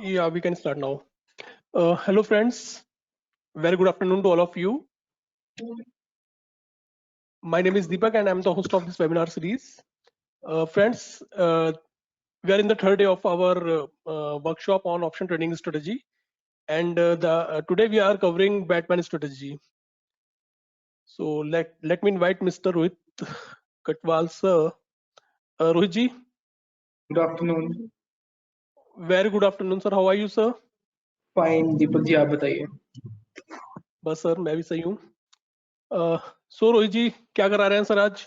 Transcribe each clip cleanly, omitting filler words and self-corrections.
Yeah, we can start now. Hello, friends. Very good afternoon to all of you. My name is Deepak, and I'm the host of this webinar series. Friends, we are in the third day of our workshop on option trading strategy, and today we are covering Batman strategy. So let me invite Mr. Rohit Katwal, sir. Rohit ji. Good afternoon. Very good afternoon, sir. How are you, sir? Fine, Deepak ji आप बताइए. बस sir मैं भी सही हूँ. सो रोहित जी क्या करा रहे हैं सर आज?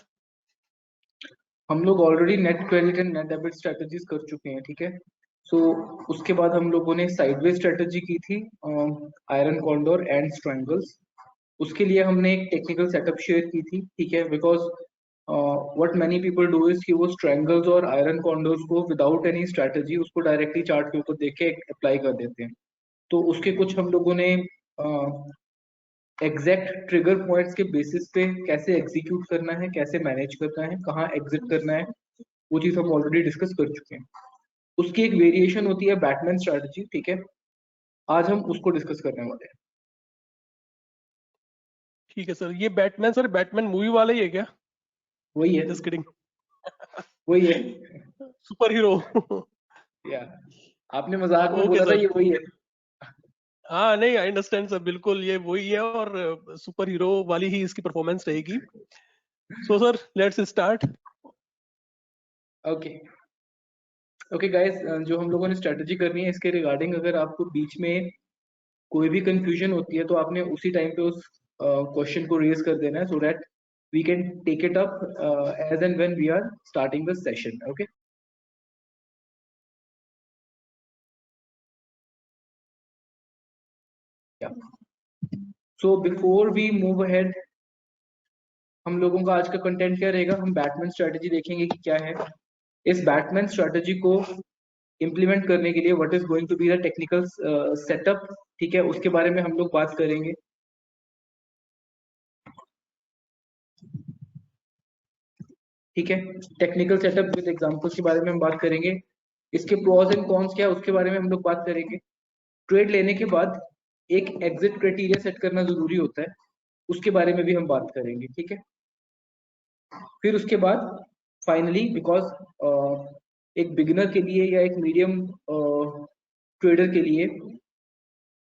हम लोग already net credit and net debit strategies कर चुके हैं, ठीक है. सो उसके बाद हम लोगों ने साइडवेज स्ट्रेटजी की थी आयरन कॉन्डोर एंड स्ट्रैंगल्स. उसके लिए हमने एक टेक्निकल सेटअप शेयर की थी, ठीक है, because what many people do is कि वो स्ट्रैंगल्स और आयरन कॉन्डोर्स को विदाउट एनी स्ट्रेटजी उसको डायरेक्टली चार्ट के ऊपर देख के अप्लाई कर देते हैं. तो उसके कुछ हम लोगों ने एग्जैक्ट ट्रिगर पॉइंट्स के बेसिस पे कैसे एग्जीक्यूट करना है, कैसे मैनेज करना है, कहाँ एग्जिट करना है, वो चीज हम ऑलरेडी डिस्कस कर चुके हैं. उसकी एक वेरिएशन होती है बैटमैन स्ट्रेटजी, ठीक है. आज हम उसको डिस्कस करने वाले हैं. ठीक है सर. ये बैटमैन सर बैटमैन मूवी वाला ही है क्या? वही है. Just kidding. वही है. Super hero. या आपने मजाक में ओके बोला था सर. ये वही है. हाँ नहीं आई अंडरस्टैंड सर. बिल्कुल ये वही है और सुपर हीरो वाली ही इसकी परफॉर्मेंस रहेगी. So sir let's start. Okay okay guys, जो हम लोगों ने स्ट्रेटजी करनी है इसके रिगार्डिंग अगर आपको बीच में कोई भी कंफ्यूजन होती है तो आपने उसी टाइम पे उस क्वेश्चन को रेज कर देना है, so that we can take it up as and when we are starting the session. Okay. So before we move ahead, हम लोगों का आज का कंटेंट क्या रहेगा? हम बैटमैन स्ट्रेटजी देखेंगे कि क्या है. इस बैटमैन स्ट्रेटजी को इम्प्लीमेंट करने के लिए what is going to be the technical setup, ठीक है, उसके बारे में हम लोग बात करेंगे. ठीक है, टेक्निकल सेटअप विद एग्जांपल्स के बारे में हम बात करेंगे. इसके प्रोज एंड कॉन्स क्या है उसके बारे में हम लोग बात करेंगे. ट्रेड लेने के बाद एक एग्जिट क्राइटेरिया सेट करना जरूरी होता है, उसके बारे में भी हम बात करेंगे. ठीक है. फिर उसके बाद फाइनली बिकॉज एक बिगिनर के लिए या एक मीडियम ट्रेडर के लिए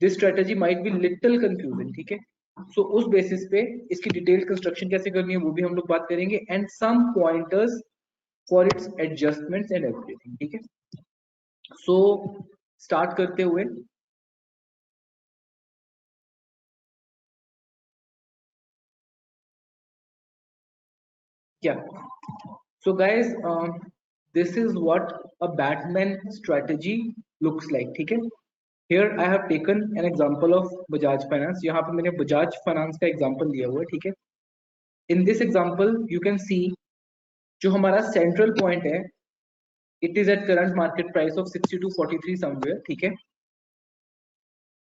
this strategy might be little confusing, ठीक है. सो उस बेसिस पे इसकी डिटेल कंस्ट्रक्शन कैसे करनी है वो भी हम लोग बात करेंगे and some pointers for its adjustments and everything. ठीक है. सो स्टार्ट करते हुए क्या, so guys, this is what a Batman strategy looks like. ठीक है. Here I have taken an example of Bajaj Finance. यहाँ पे मैंने Bajaj Finance का example लिया हुआ है. ठीक है. In this example you can see जो हमारा central point है, it is at current market price of 62.43 somewhere. ठीक है.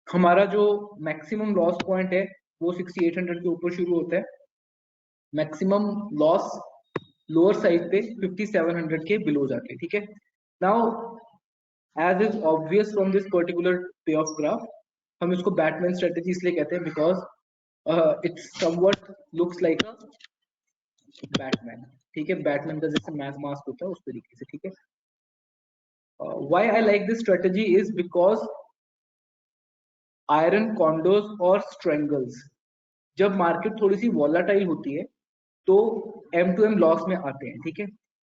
हमारा जो maximum loss point है वो 6800 के ऊपर शुरू होता है. मैक्सिमम लॉस लोअर साइड पे 5700 के बिलो जाके. ठीक है. Now as is obvious from this particular payoff graph, हम इसको बैटमैन स्ट्रेटजी इसलिए कहते हैं because it's somewhat looks like a Batman. ठीक है. बैटमैन का जैसे मास्क होता है उस तरीके से. ठीक है. Why I like this strategy is because iron condos और स्ट्रेंगल्स जब मार्केट थोड़ी सी वॉलाटाइल होती है तो M2M लॉस में आते हैं. ठीक है.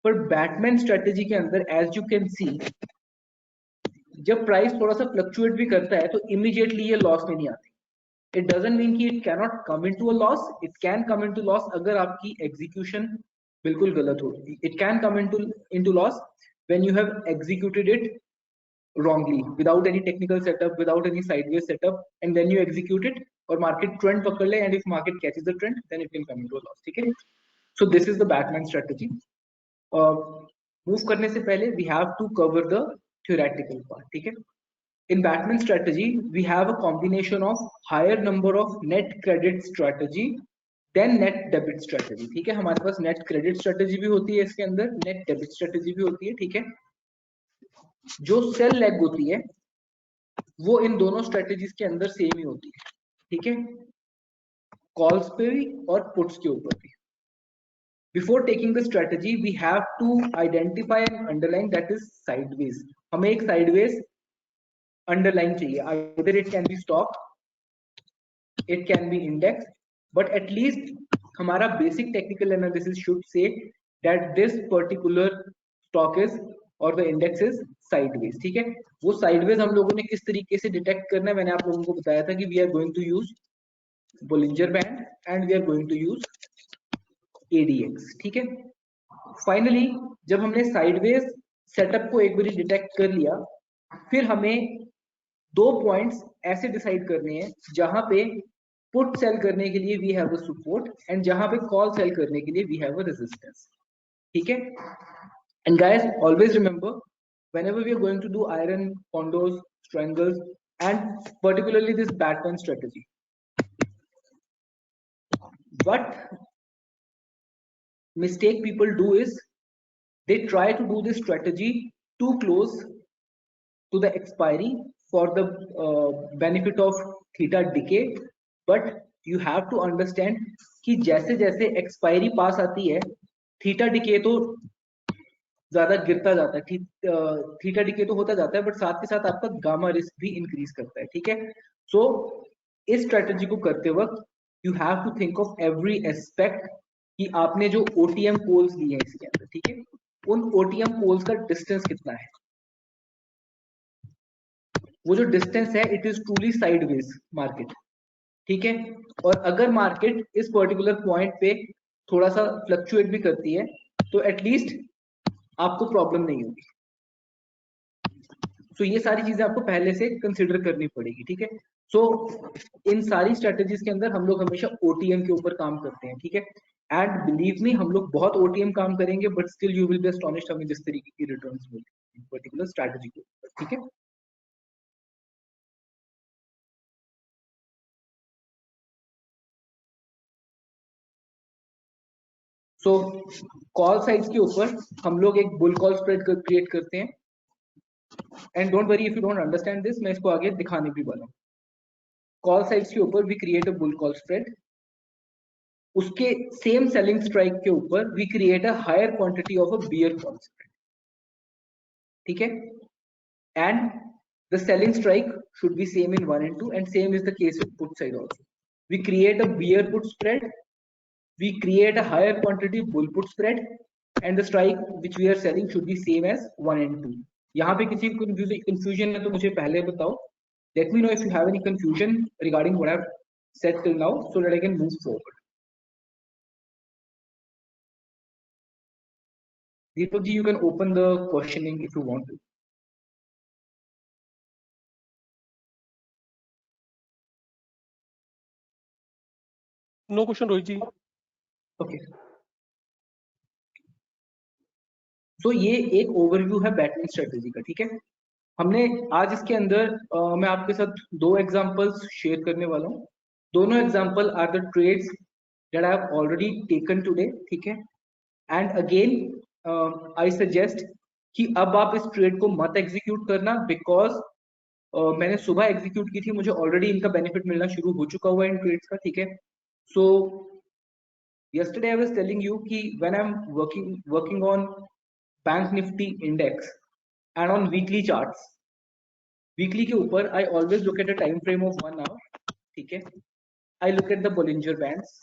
पर बैटमैन स्ट्रेटजी के अंदर एज यू कैन सी जब प्राइस थोड़ा सा फ्लक्चुएट भी करता है तो इमीडिएटली ये लॉस में नहीं आती. इट डजंट मीन कि it can not come into a loss. It can come into loss अगर आपकी एग्जीक्यूशन बिल्कुल गलत हो. It can come into loss when you have executed it wrongly without any technical setup, without any sideways setup, and then you execute it और market trend पकड़ ले, and if market catches the trend then it can come into a loss. ठीक है. So this is the Batman strategy. Move करने से पहले we have to cover the theoretical part. ठीक है. In Batman strategy we have a combination of higher number of net credit strategy then net debit strategy. ठीक है. हमारे पास net credit strategy भी होती है इसके अंदर, net debit strategy भी होती है. ठीक है. जो सेल लेग होती है वो इन दोनों स्ट्रेटेजीज के अंदर सेम ही होती है, ठीक है, कॉल्स पे भी और पुट्स के ऊपर भी। Before taking the strategy we have to identify and underline that is sideways. हमें एक साइडवेज अंडरलाइन चाहिए, either it can be stock, it can be index, but at least हमारा basic technical analysis should say that this particular stock is और the index is sideways, ठीक है। वो sideways हम लोगों ने किस तरीके से डिटेक्ट करना है, मैंने आप लोगों को बताया था कि we are going to use Bollinger band and we are going to use ADX, ठीक है। फाइनली जब हमने साइडवेज सेटअप को एक बार डिटेक्ट कर लिया, फिर हमें दो पॉइंट्स ऐसे डिसाइड करने हैं जहां पे पुट सेल करने के लिए we have a support and जहां पे कॉल सेल करने के लिए वी हैव अ रेजिस्टेंस, ठीक है। And guys always remember whenever we are going to do iron condos strangles and particularly this Batman strategy, what mistake people do is they try to do this strategy too close to the expiry for the benefit of theta decay, but you have to understand कि जैसे जैसे expiry पास आती है theta decay तो ज्यादा गिरता जाता है, थीटा डिके तो होता जाता है, बट साथ के साथ आपका गामा रिस्क भी इंक्रीज करता है, ठीक है। सो इस स्ट्रेटेजी को करते वक्त you have to think of every aspect कि आपने जो ओटीएम पोल्स लिए हैं इसके अंदर, ठीक है, उन ओटीएम पोल्स का डिस्टेंस कितना है। वो जो डिस्टेंस है it is truly sideways market, ठीक है। और अगर मार्केट इस पर्टिकुलर पॉइंट पे थोड़ा सा फ्लक्चुएट भी करती है तो एटलीस्ट आपको प्रॉब्लम नहीं होगी। सो ये सारी चीजें आपको पहले से कंसिडर करनी पड़ेगी, ठीक है। सो इन सारी स्ट्रेटेजीज के अंदर हम लोग हमेशा ओटीएम के ऊपर काम करते हैं, ठीक है। एंड बिलीव मी हम लोग बहुत ओटीएम काम करेंगे but still you will be astonished हमें जिस तरीके की रिटर्न्स मिलती है पर्टिकुलर स्ट्रेटेजी के ऊपर, ठीक है। सो कॉल साइज के ऊपर हम लोग एक बुल कॉल स्प्रेड क्रिएट करते हैं and don't worry if you don't understand this, मैं इसको आगे दिखाने भी वाला हूँ। कॉल साइज के ऊपर we create a bull call spread, उसके सेम सेलिंग स्ट्राइक के ऊपर we create a higher quantity of a bear call spread, ठीक है। And the selling strike should be same in 1 and 2 and same is the case with put side also. We create a bear put spread, we create a higher quantity bull put spread and the strike which we are selling should be same as 1 and 2. यहाँ पे किसी को confusion है तो मुझे पहले बताओ, let me know if you have any confusion regarding what I've said till now so that I can move forward. Deepak ji, you can open the questioning if you want to. No question, Rohit ji. Okay. तो ये एक overview है Batman strategy का, ठीक है। हमने आज इसके अंदर मैं आपके साथ दो एग्जांपल्स शेयर करने वाला हूँ। दोनों example are the trades that I have already taken today, ठीक है। एंड अगेन आई सजेस्ट कि अब आप इस ट्रेड को मत एग्जीक्यूट करना बिकॉज मैंने सुबह एग्जीक्यूट की थी, मुझे ऑलरेडी इनका बेनिफिट मिलना शुरू हो चुका हुआ है इन ट्रेड्स का, ठीक है। सो yesterday I was telling you कि when I'm working on bank Nifty index and on weekly charts, weekly के ऊपर I always look at a time frame of 1 hour, ठीक है। I look at the Bollinger bands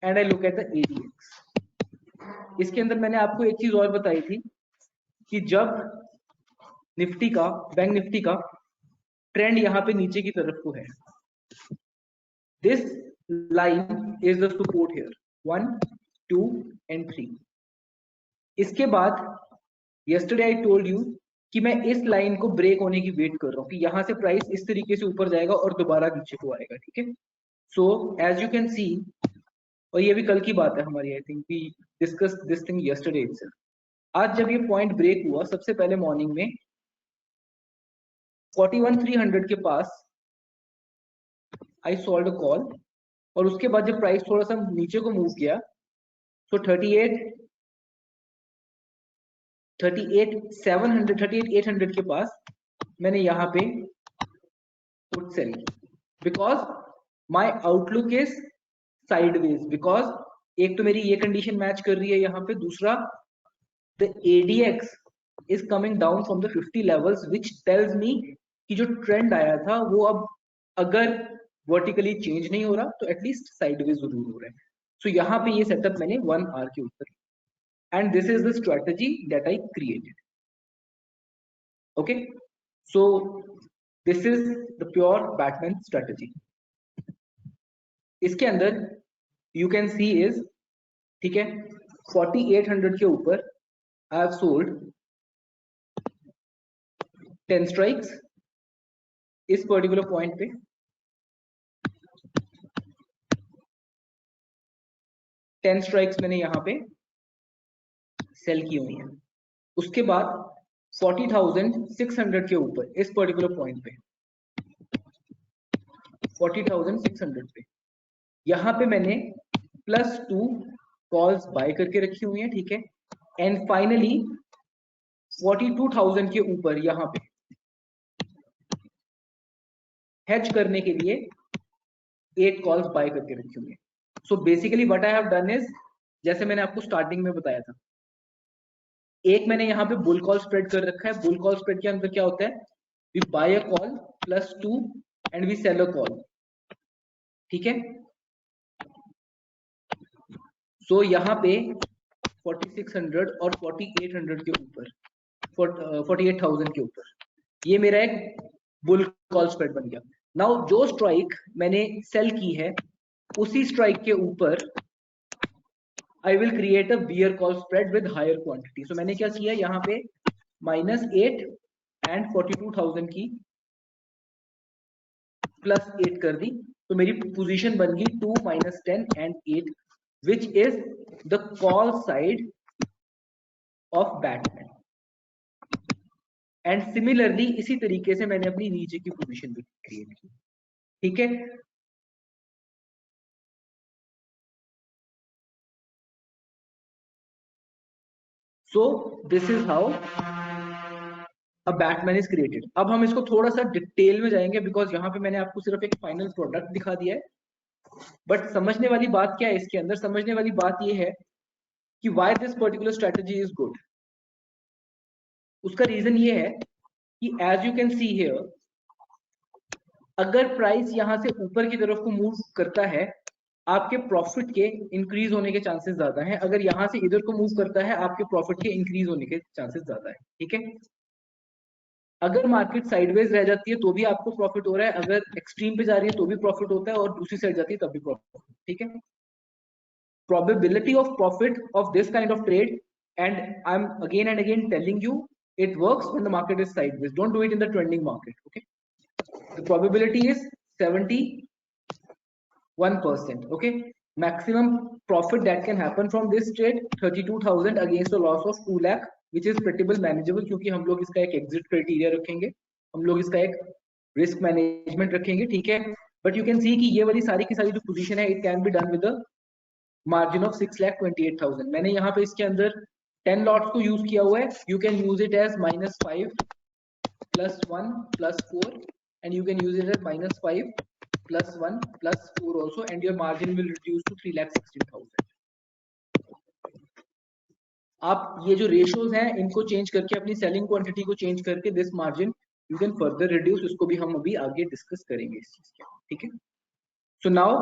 and I look at the ADX. इसके अंदर मैंने आपको एक चीज और बताई थी कि जब निफ्टी का, बैंक निफ्टी का ट्रेंड यहाँ पे नीचे की तरफ को है, this line is the support here 1 2 and 3। इसके बाद yesterday I told you कि मैं इस लाइन को ब्रेक होने की वेट कर रहा हूँ कि यहाँ से प्राइस इस तरीके से ऊपर जाएगा और दोबारा नीचे को आएगा, ठीक है। So as you can see, और ये भी कल की बात है हमारी, I think we discuss this thing yesterday itself। आज जब ये पॉइंट ब्रेक हुआ सबसे पहले मॉर्निंग में 41,300 के पास आई सॉल्ड अ कॉल, और उसके बाद जब प्राइस थोड़ा सा नीचे को मूव किया तो 38 38,700 38,800 के पास मैंने यहाँ पे put sell because my outlook is sideways, because एक तो मेरी ये कंडीशन मैच कर रही है यहाँ पे, दूसरा the ADX is coming down from the 50 levels which tells me कि जो ट्रेंड आया था वो अब अगर वर्टिकली चेंज नहीं हो रहा तो एटलीस्ट साइडवेज जरूर हो रहा है. सो यहाँ पे ये सेटअप मैंने 1 आवर के ऊपर, and this is the strategy that I created. Okay, so this is the pure Batman strategy. इसके अंदर यू कैन सी इज, ठीक है, 4800 के ऊपर आई हैव सोल्ड 10 स्ट्राइक्स इस पर्टिकुलर पॉइंट पे. टेन स्ट्राइक्स मैंने यहाँ पे सेल की हुई है. उसके बाद 40,600 के ऊपर इस पर्टिकुलर पॉइंट पे 40,600 पे यहाँ पे मैंने +2 कॉल्स बाय करके रखी हुई है, ठीक है. एंड फाइनली 42,000 के ऊपर यहाँ पे हेज करने के लिए 8 कॉल्स बाय करके रखी हुई है. So basically what I have done is, जैसे मैंने आपको स्टार्टिंग में बताया था, एक मैंने यहाँ पे बुल कॉल स्प्रेड कर रखा है. बुल कॉल स्प्रेड के अंदर क्या होता है, we buy a call +2 and we sell a call, ठीक है. सो यहाँ पे 4600 और 4800 के ऊपर 48,000 के ऊपर ये मेरा एक बुल कॉल स्प्रेड बन गया. नाउ जो स्ट्राइक मैंने सेल की है उसी स्ट्राइक के ऊपर I will create a bear call spread with higher quantity. So मैंने क्या किया यहाँ पे -8 and 42,000 की +8 कर दी, तो मेरी पोजीशन बन गई 2 - 10 and 8 which is the call side of Batman. And similarly इसी तरीके से मैंने अपनी नीचे की पोजीशन भी क्रिएट की, ठीक है. So this is how a Batman is created. अब हम इसको थोड़ा सा डिटेल में जाएंगे बिकॉज यहाँ पे मैंने आपको सिर्फ एक फाइनल प्रोडक्ट दिखा दिया है. बट समझने वाली बात क्या है इसके अंदर, समझने वाली बात ये है कि why this particular strategy is good. उसका रीजन ये है कि as you can see here, अगर प्राइस यहां से ऊपर की तरफ को मूव करता है आपके प्रॉफिट के इंक्रीज होने के चांसेस ज्यादा हैं. अगर यहां से इधर को मूव करता है आपके प्रॉफिट के इंक्रीज होने के चांसेस ज्यादा है, ठीक है. अगर मार्केट साइडवेज रह जाती है तो भी आपको प्रॉफिट हो रहा है, अगर एक्सट्रीम पे जा रही है तो भी प्रॉफिट होता है, और दूसरी साइड जाती है तब भी प्रॉफिट, ठीक है. probability of profit of this kind of trade, and I'm again and again telling you it works when the market is sideways. Don't do it in the trending market, okay. The probability is 71%, okay. Maximum profit that can happen from this trade 32,000 against a loss of 2 lakh, which is pretty well manageable क्योंकि हम लोग इसका एक exit criteria रखेंगे, हम लोग इसका एक रिस्क मैनेजमेंट रखेंगे, ठीक है. बट यू कैन सी कि ये वाली सारी की सारी जो पोजीशन है it can be done with margin of 6,28,000. मैंने यहाँ पे इसके अंदर 10 लॉट्स को यूज किया हुआ है. You can use it as -5 +1 +4 and you can use it at -5 +1 +4 also, and your margin will reduce to 3,16,000. आप ये जो रेशियोज हैं इनको चेंज करके अपनी सेलिंग क्वांटिटी को चेंज करके this margin you can further reduce. इसको भी हम अभी आगे डिस्कस करेंगे इस चीज के, ठीक है. सो नाउ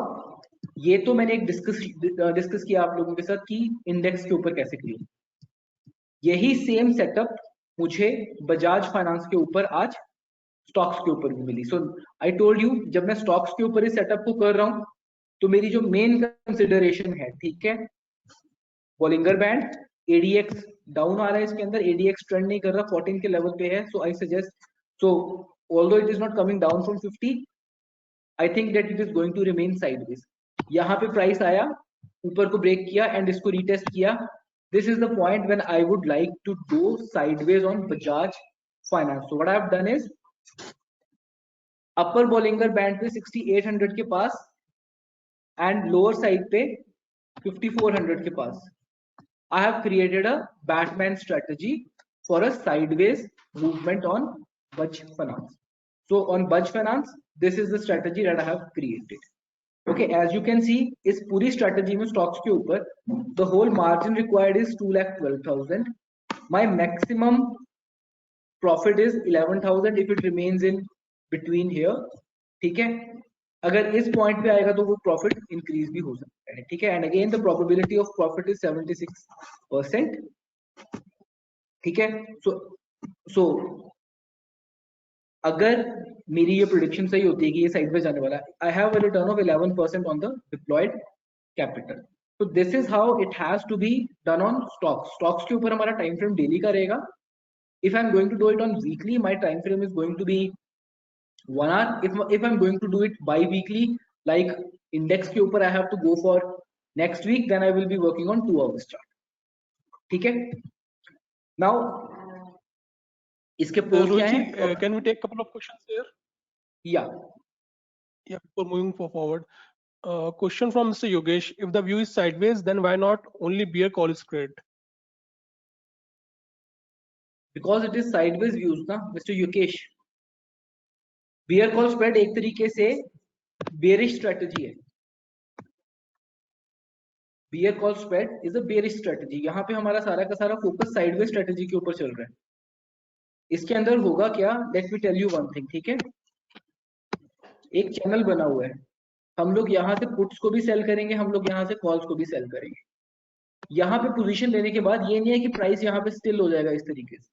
ये तो मैंने एक डिस्कस किया आप लोगों के साथ कि इंडेक्स के ऊपर कैसे क्रिएट. यही सेम सेटअप मुझे बजाज फाइनेंस के ऊपर आज स्टॉक्स के ऊपर भी मिली. सो आई टोल्ड यू जब मैं स्टॉक्स के ऊपर इस सेटअप को कर रहा हूं तो मेरी जो मेन कंसिडरेशन है, ठीक है, बॉलिंगर बैंड, एडीएक्स डाउन आ रहा है इसके अंदर, एडीएक्स ट्रेंड नहीं कर रहा, 14 के लेवल पे है. So I suggest, so although it is not coming down from 50, I think that it is going to remain sideways. यहाँ पे प्राइस आया, ऊपर को ब्रेक किया एंड इसको रीटेस्ट किया. This is the point when I would like to go sideways on Bajaj Finance. So what I have done is upper Bollinger band पे 6800 के पास एंड लोअर साइड पे 5400 के पास I have created a Batman strategy for a sideways movement on Bajaj Finance. So on Bajaj Finance, this is the strategy that I have created. Okay, as you can see, इस पूरी strategy में stocks के ऊपर the whole margin required is 2,12,000. My maximum profit is 11,000 if it remains in between here. ठीक है, अगर इस point पे आएगा तो वो प्रॉफिट इंक्रीज भी हो सकता है. ठीक है, and again the probability of profit is 76%. ठीक है, सो अगर मेरी ये प्रेडिक्शन सही होती है कि ये साइड पे जाने वाला है, I have a return of 11% on the deployed capital. तो this is how it has to be done on stocks. Stocks के ऊपर हमारा टाइम फ्रेम डेली का रहेगा. If I am going to do it on weekly, my time frame is going to be 1 hour. If I'm going to do it bi-weekly, like index के ऊपर I have to go for next week, then I will be working on 2 hours chart. ठीक है, now इसके pros क्या हैं? Can we take a couple of questions here? Yeah. Yeah, before moving forward. Question from Mr. Yogesh: if the view is sideways, then why not only bear call spread? Because it is sideways views ना, Mr. Yogesh. Bear call spread एक तरीके से bearish strategy है. Bear call spread is a bearish strategy. यहाँ पे हमारा सारा का सारा फोकस sideways strategy के ऊपर चल रहा है. इसके अंदर होगा क्या? Let me tell you one thing. ठीक है, एक चैनल बना हुआ है. हम लोग यहाँ से पुट्स को भी सेल करेंगे, हम लोग यहाँ से कॉल्स को भी सेल करेंगे. यहाँ पे पोजीशन लेने के बाद ये नहीं है कि प्राइस यहाँ पे स्टिल हो जाएगा इस तरीके से.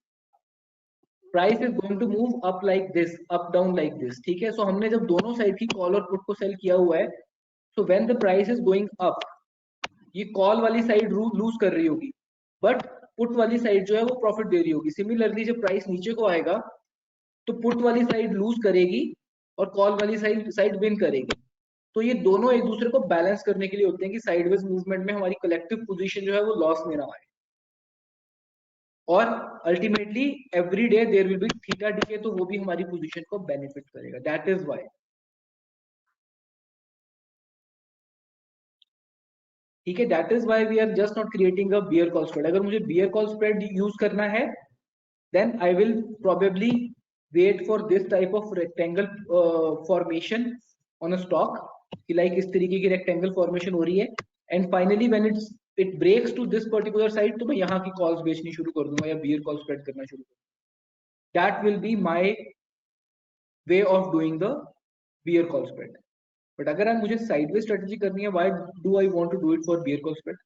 Price is going to move up like this, up down like this. ठीक है, सो हमने जब दोनों साइड की कॉल और पुट को सेल किया हुआ है, so when the price is going up, ये कॉल वाली साइड लूज कर रही होगी, बट पुट वाली साइड जो है वो प्रॉफिट दे रही होगी. सिमिलरली जब प्राइस नीचे को आएगा तो पुट वाली साइड लूज करेगी और कॉल वाली साइड विन करेगी. तो ये दोनों एक दूसरे को बैलेंस करने के लिए होते हैं कि साइडवेज मूवमेंट में हमारी कलेक्टिव पोजीशन जो है वो लॉस में ना आए. और ultimately every day there will be theta decay, तो वो भी हमारी पोजीशन को बेनिफिट करेगा. That is why. ठीक है, that is why we are just not creating a bear call spread. अगर मुझे बियर कॉल स्प्रेड यूज करना है, then I will probably wait for this type of rectangle formation on a stock, कि like इस तरीके की rectangle formation हो रही है, and finally when it breaks to this particular side, तो मैं यहाँ की कॉल्स बेचनी शुरू कर दूंगा या बियर कॉल स्प्रेड करना शुरू कर दूंगा. That will be my way of doing the bear call spread. But अगर मुझे साइडवेज स्ट्रेटजी करनी है, why do I want to do it for bear call spread?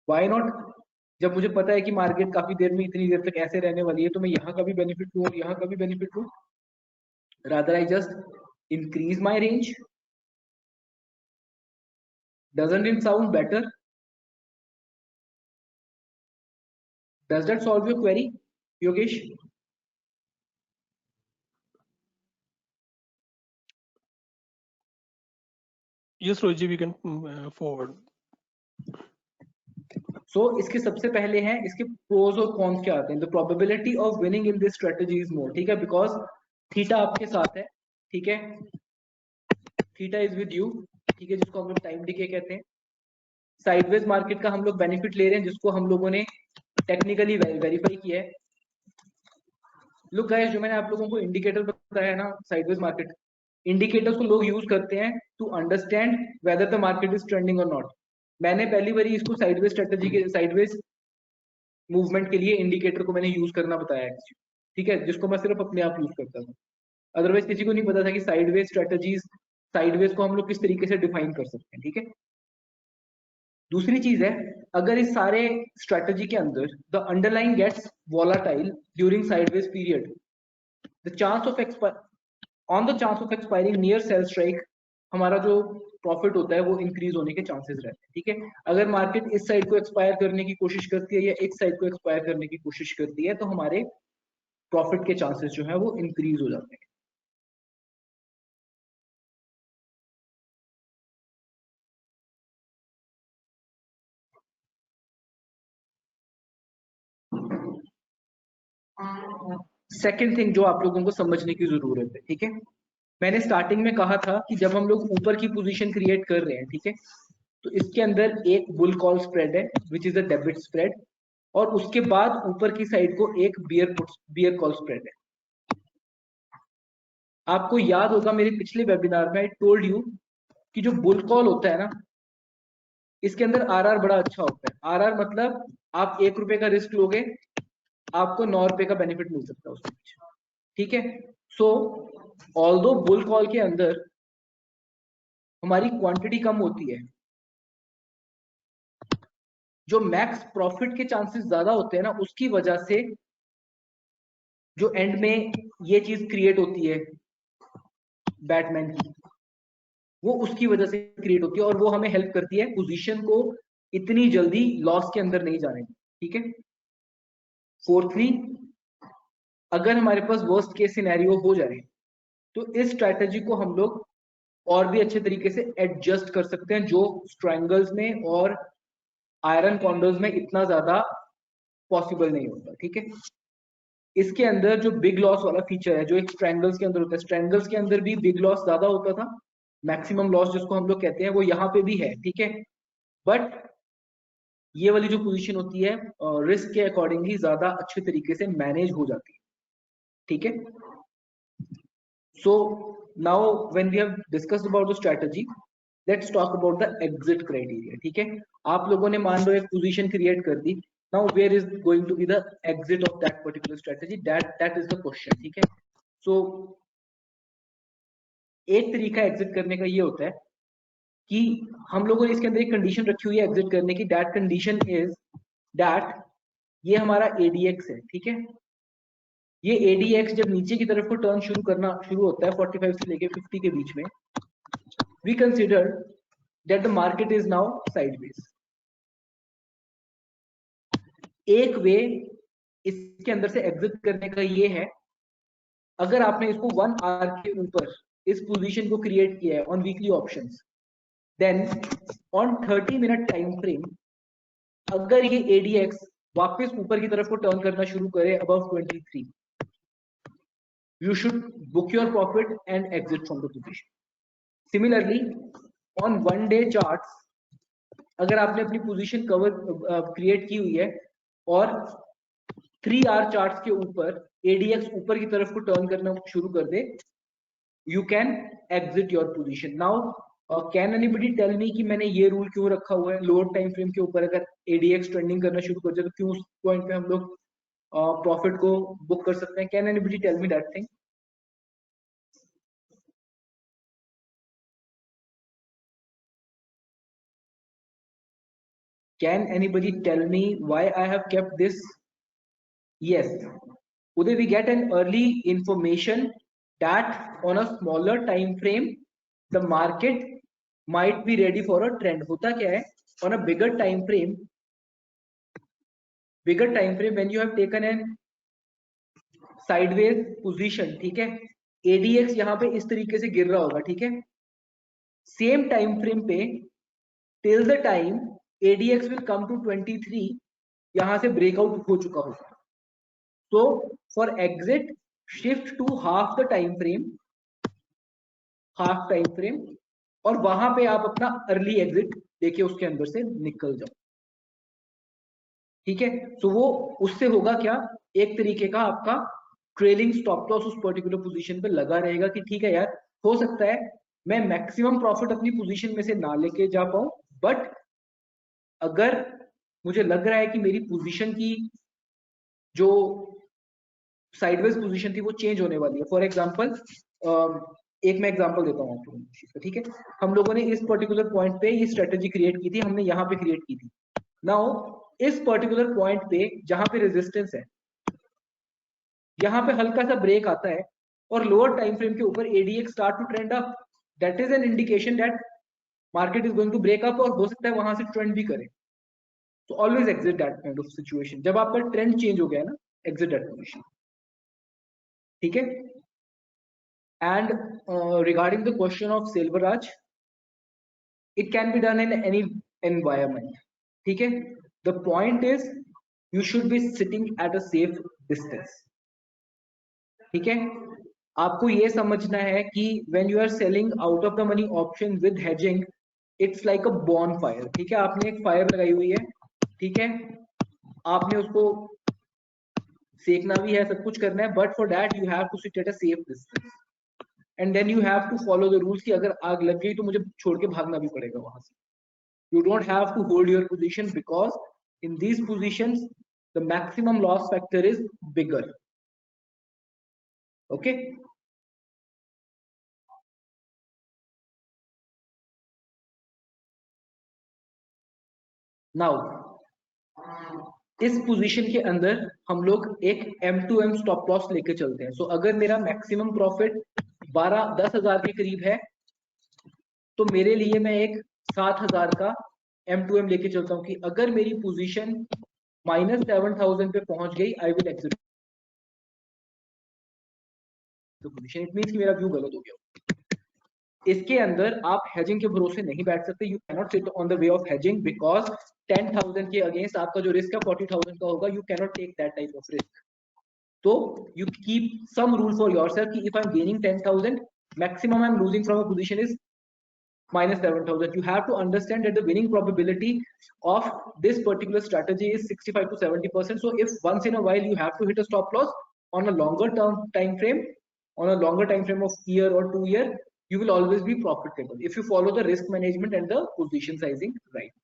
Why not, जब मुझे पता है कि मार्केट काफी देर में इतनी देर तक ऐसे रहने वाली है, तो मैं यहाँ का भी बेनिफिट लूँ और यहाँ का भी बेनिफिट लूँ. Rather I just increase my range. Doesn't it sound better? Does that solve your query, Yogesh? Yes, Rohit ji, we can forward. So इसके सबसे पहले हैं इसके pros और cons क्या आते हैं. The probability of winning in this strategy is more. ठीक है, because थीटा आपके साथ है. ठीक है, थीटा इज विद यू. ठीक है, जिसको हम लोग टाइम डीके कहते हैं. साइडवेज मार्केट का हम लोग बेनिफिट ले रहे हैं, जिसको हम लोगों ने टेक्निकली वेरीफाई किया है. लुक गाइस, जो मैंने आप लोगों को इंडिकेटर बताया ना साइडवेज मार्केट, इंडिकेटर्स को लोग यूज करते हैं to understand whether the market is trending और नॉट. मैंने पहली बार इसको साइडवेज स्ट्रेटजी के साइडवेज मूवमेंट के लिए इंडिकेटर को मैंने यूज करना बताया है. ठीक है, जिसको मैं सिर्फ अपने आप यूज करता था. अदरवाइज किसी को नहीं पता था कि साइडवेज स्ट्रेटजीज, साइडवेज को हम लोग किस तरीके से डिफाइन कर सकते हैं. ठीक है, दूसरी चीज है, अगर इस सारे स्ट्रेटजी के अंदर the underline gets volatile during sideways period, the chance of expiring near sell strike, हमारा जो प्रॉफिट होता है वो इंक्रीज होने के चांसेस रहते हैं. ठीक है, अगर मार्केट इस साइड को एक्सपायर करने की कोशिश करती है या इस साइड को एक्सपायर करने की कोशिश करती है, तो हमारे प्रॉफिट के चांसेस जो है वो इंक्रीज हो जाते हैं. सेकेंड थिंग जो आप लोगों को समझने की जरूरत है. ठीक है, मैंने स्टार्टिंग में कहा था कि जब हम लोग ऊपर की पोजीशन क्रिएट कर रहे हैं, ठीक है, तो इसके अंदर एक बुल कॉल स्प्रेड है which is a debit spread. और उसके बाद ऊपर की साइड को एक बियर कॉल स्प्रेड है। आपको याद होगा मेरे पिछले वेबिनार में आई टोल्ड यू कि जो बुल कॉल होता है ना, इसके अंदर आरआर बड़ा अच्छा होता है। आरआर मतलब आप 1 रुपए का रिस्क लोगे, आपको 9 रुपए का बेनिफिट मिल सकता है उसके पीछे, ठीक है। सो ऑल्दो बुल कॉल के अंदर हमारी क्वांटिटी कम होती है, जो मैक्स प्रॉफिट के चांसेस ज्यादा होते हैं ना, उसकी वजह से जो एंड में ये चीज क्रिएट होती है बैटमैन की, वो उसकी वजह से क्रिएट होती है और वो हमें हेल्प करती है पोजीशन को इतनी जल्दी लॉस के अंदर नहीं जाने की, ठीक है। फोर्थली, अगर हमारे पास वर्स्ट केस सिनेरियो हो जाए तो इस स्ट्रैटेजी को हम लोग और भी अच्छे तरीके से एडजस्ट कर सकते हैं, जो स्ट्रैंगल्स में और आयरन कॉन्डोज में इतना ज्यादा पॉसिबल नहीं होता, ठीक है। इसके अंदर जो बिग लॉस वाला फीचर है जो एक स्ट्रैंगल्स के अंदर होता है, स्ट्रैंगल्स के अंदर भी बिग लॉस ज्यादा होता था, मैक्सिमम लॉस जिसको हम लोग कहते हैं वो यहाँ पे भी है, ठीक है। बट ये वाली जो पोजीशन होती है रिस्क के अकॉर्डिंगली ज्यादा अच्छे तरीके से मैनेज हो जाती है, ठीक है। So now when we have discussed about the strategy, let's talk about the exit criteria, ठीक है। आप लोगों ने मान लो एक पोजीशन क्रिएट कर दी, now where is going to be the exit of that particular strategy, that is the question, ठीक है। सो एक तरीका एग्जिट करने का ये होता है कि हम लोगों ने इसके अंदर एक कंडीशन रखी हुई है एग्जिट करने की, दैट कंडीशन इज दैट ये हमारा एडीएक्स है, ठीक है। ये एडीएक्स जब नीचे की तरफ को टर्न शुरू होता है 45 से लेके 50 के बीच में, we consider that the market is now sideways. एक वे इसके अंदर से एग्जिट करने का ये है, अगर आपने इसको 1 आवर के ऊपर इस पोजीशन को क्रिएट किया है on weekly options, then on 30 minute time frame अगर ये एडीएक्स वापस ऊपर की तरफ को टर्न करना शुरू करे above 23, you should book your profit and exit from the position. Similarly, on 1 day charts, अगर आपने अपनी पोजीशन कवर क्रिएट की हुई है और 3 आवर चार्ट्स के ऊपर एडीएक्स ऊपर की तरफ को टर्न करना शुरू कर दे, you can exit your position. Now, can anybody tell me कि मैंने ये रूल क्यों रखा हुआ है, लोअर टाइम फ्रेम के ऊपर अगर एडीएक्स ट्रेंडिंग करना शुरू कर जाए तो क्यों उस पॉइंट पे हम लोग प्रॉफिट को बुक कर सकते हैं? Can anybody tell me that thing? Can anybody tell me why I have kept this? Yes, Uday, we get an early information that on a smaller time frame the market might be ready for a trend. होता क्या है, on a bigger time frame when you have taken an sideways position, ठीक है, ADX यहाँ पे इस तरीके से गिर रहा होगा, ठीक है। सेम टाइम फ्रेम पे till the time ADX will come to 23, यहां से ब्रेकआउट हो चुका होगा। So for exit, shift to half time frame, और वहां पे आप अपना अर्ली एग्जिट देखिए, उसके अंदर से निकल जाओ, ठीक है। तो वो उससे होगा क्या, एक तरीके का आपका ट्रेलिंग स्टॉप लॉस उस पर्टिकुलर पोजीशन पे लगा रहेगा कि ठीक है यार, हो सकता है मैं मैक्सिमम प्रॉफिट अपनी पोजीशन में से ना लेके जा पाऊं, बट अगर मुझे लग रहा है कि मेरी पोजीशन की जो साइडवेज पोजीशन थी वो चेंज होने वाली है, फॉर एग्जांपल एक मैं एग्जांपल देता हूँ आपको, ठीक है। हम लोगों ने इस पर्टिकुलर पॉइंट पे ये स्ट्रेटेजी क्रिएट की थी, हमने यहाँ पे क्रिएट की थी। नाउ इस पर्टिकुलर पॉइंट पे जहां पे रेजिस्टेंस है, यहाँ पे हल्का सा ब्रेक आता है और लोअर टाइम फ्रेम के ऊपर ADX start to trend up, that is an indication that market is going to break up, और हो सकता है वहां से ट्रेंड भी करे। तो always exit that kind of situation, जब आपका ट्रेंड चेंज हो गया ना, एग्जिट दैट पोजीशन, ठीक है। And regarding the question of Selvaraj, it can be done in any environment, ठीक है। The point is you should be sitting at a safe distance, ठीक है। आपको ये समझना है कि when you are selling out of the money option with hedging, it's like a bonfire, ठीक है। आपने एक फायर लगाई हुई है, ठीक है, आपने उसको सेकना भी है, सब कुछ करना है, but for that you have to sit at a safe distance and then you have to follow the rules कि अगर आग लग गई तो मुझे छोड़ के भागना भी पड़ेगा वहां से. You don't have to hold your position because in these positions the maximum loss factor is bigger. Okay. Now इस पोजीशन के अंदर हम लोग एक M2M स्टॉप लॉस लेके चलते हैं. सो अगर मेरा मैक्सिमम प्रॉफिट 10,000 के करीब है तो मेरे लिए मैं एक 7,000 का M2M लेके चलता हूं कि अगर मेरी पोजीशन -7,000 पे पहुंच गई I will exit the position. It means कि मेरा व्यू गलत हो गया. इसके अंदर आप हेजिंग के भरोसे नहीं बैठ सकते. You cannot sit on the way of hedging because 10,000 के अगेंस्ट आपका जो रिस्क है 40,000 का होगा. You cannot take that type of risk. तो you keep some rule for yourself कि if I am gaining 10,000 maximum I'm losing from a position is -7,000. You have to understand that the winning probability of this particular strategy is 65 to 70%. So if once in a while you have to hit a stop loss on a longer term time frame, on a longer time frame of year or 2 year, you will always be profitable if you follow the risk management and the position sizing right.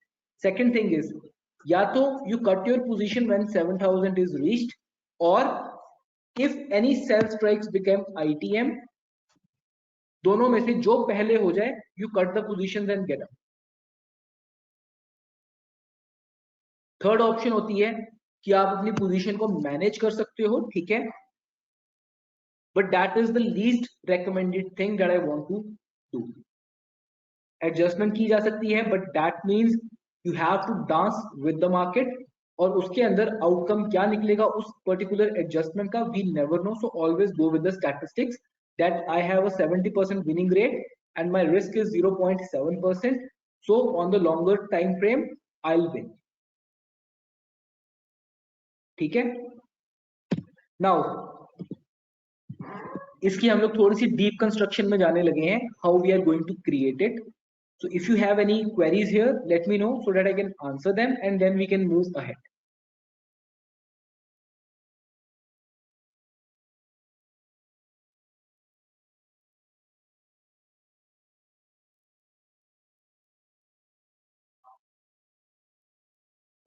Second thing is, या तो you cut your position when 7,000 is reached, or if any sell strikes become ITM, दोनों में से जो पहले हो जाए you cut the positions and get up. Third option होती है कि आप अपनी पोजीशन को मैनेज कर सकते हो, ठीक है, but that is the least recommended thing that I want to do. Adjustment की जा सकती है but that means you have to dance with the market, और उसके अंदर आउटकम क्या निकलेगा उस पर्टिकुलर एडजस्टमेंट का we never know. So always go with the statistics that I have a 70% winning rate and my risk is 0.7%. So on the longer time frame, I'll win. ठीक है. Now इसकी हम लोग थोड़ी सी डीप कंस्ट्रक्शन में जाने लगे हैं. How we are going to create it. So if you have any queries here, let me know so that I can answer them and then we can move ahead.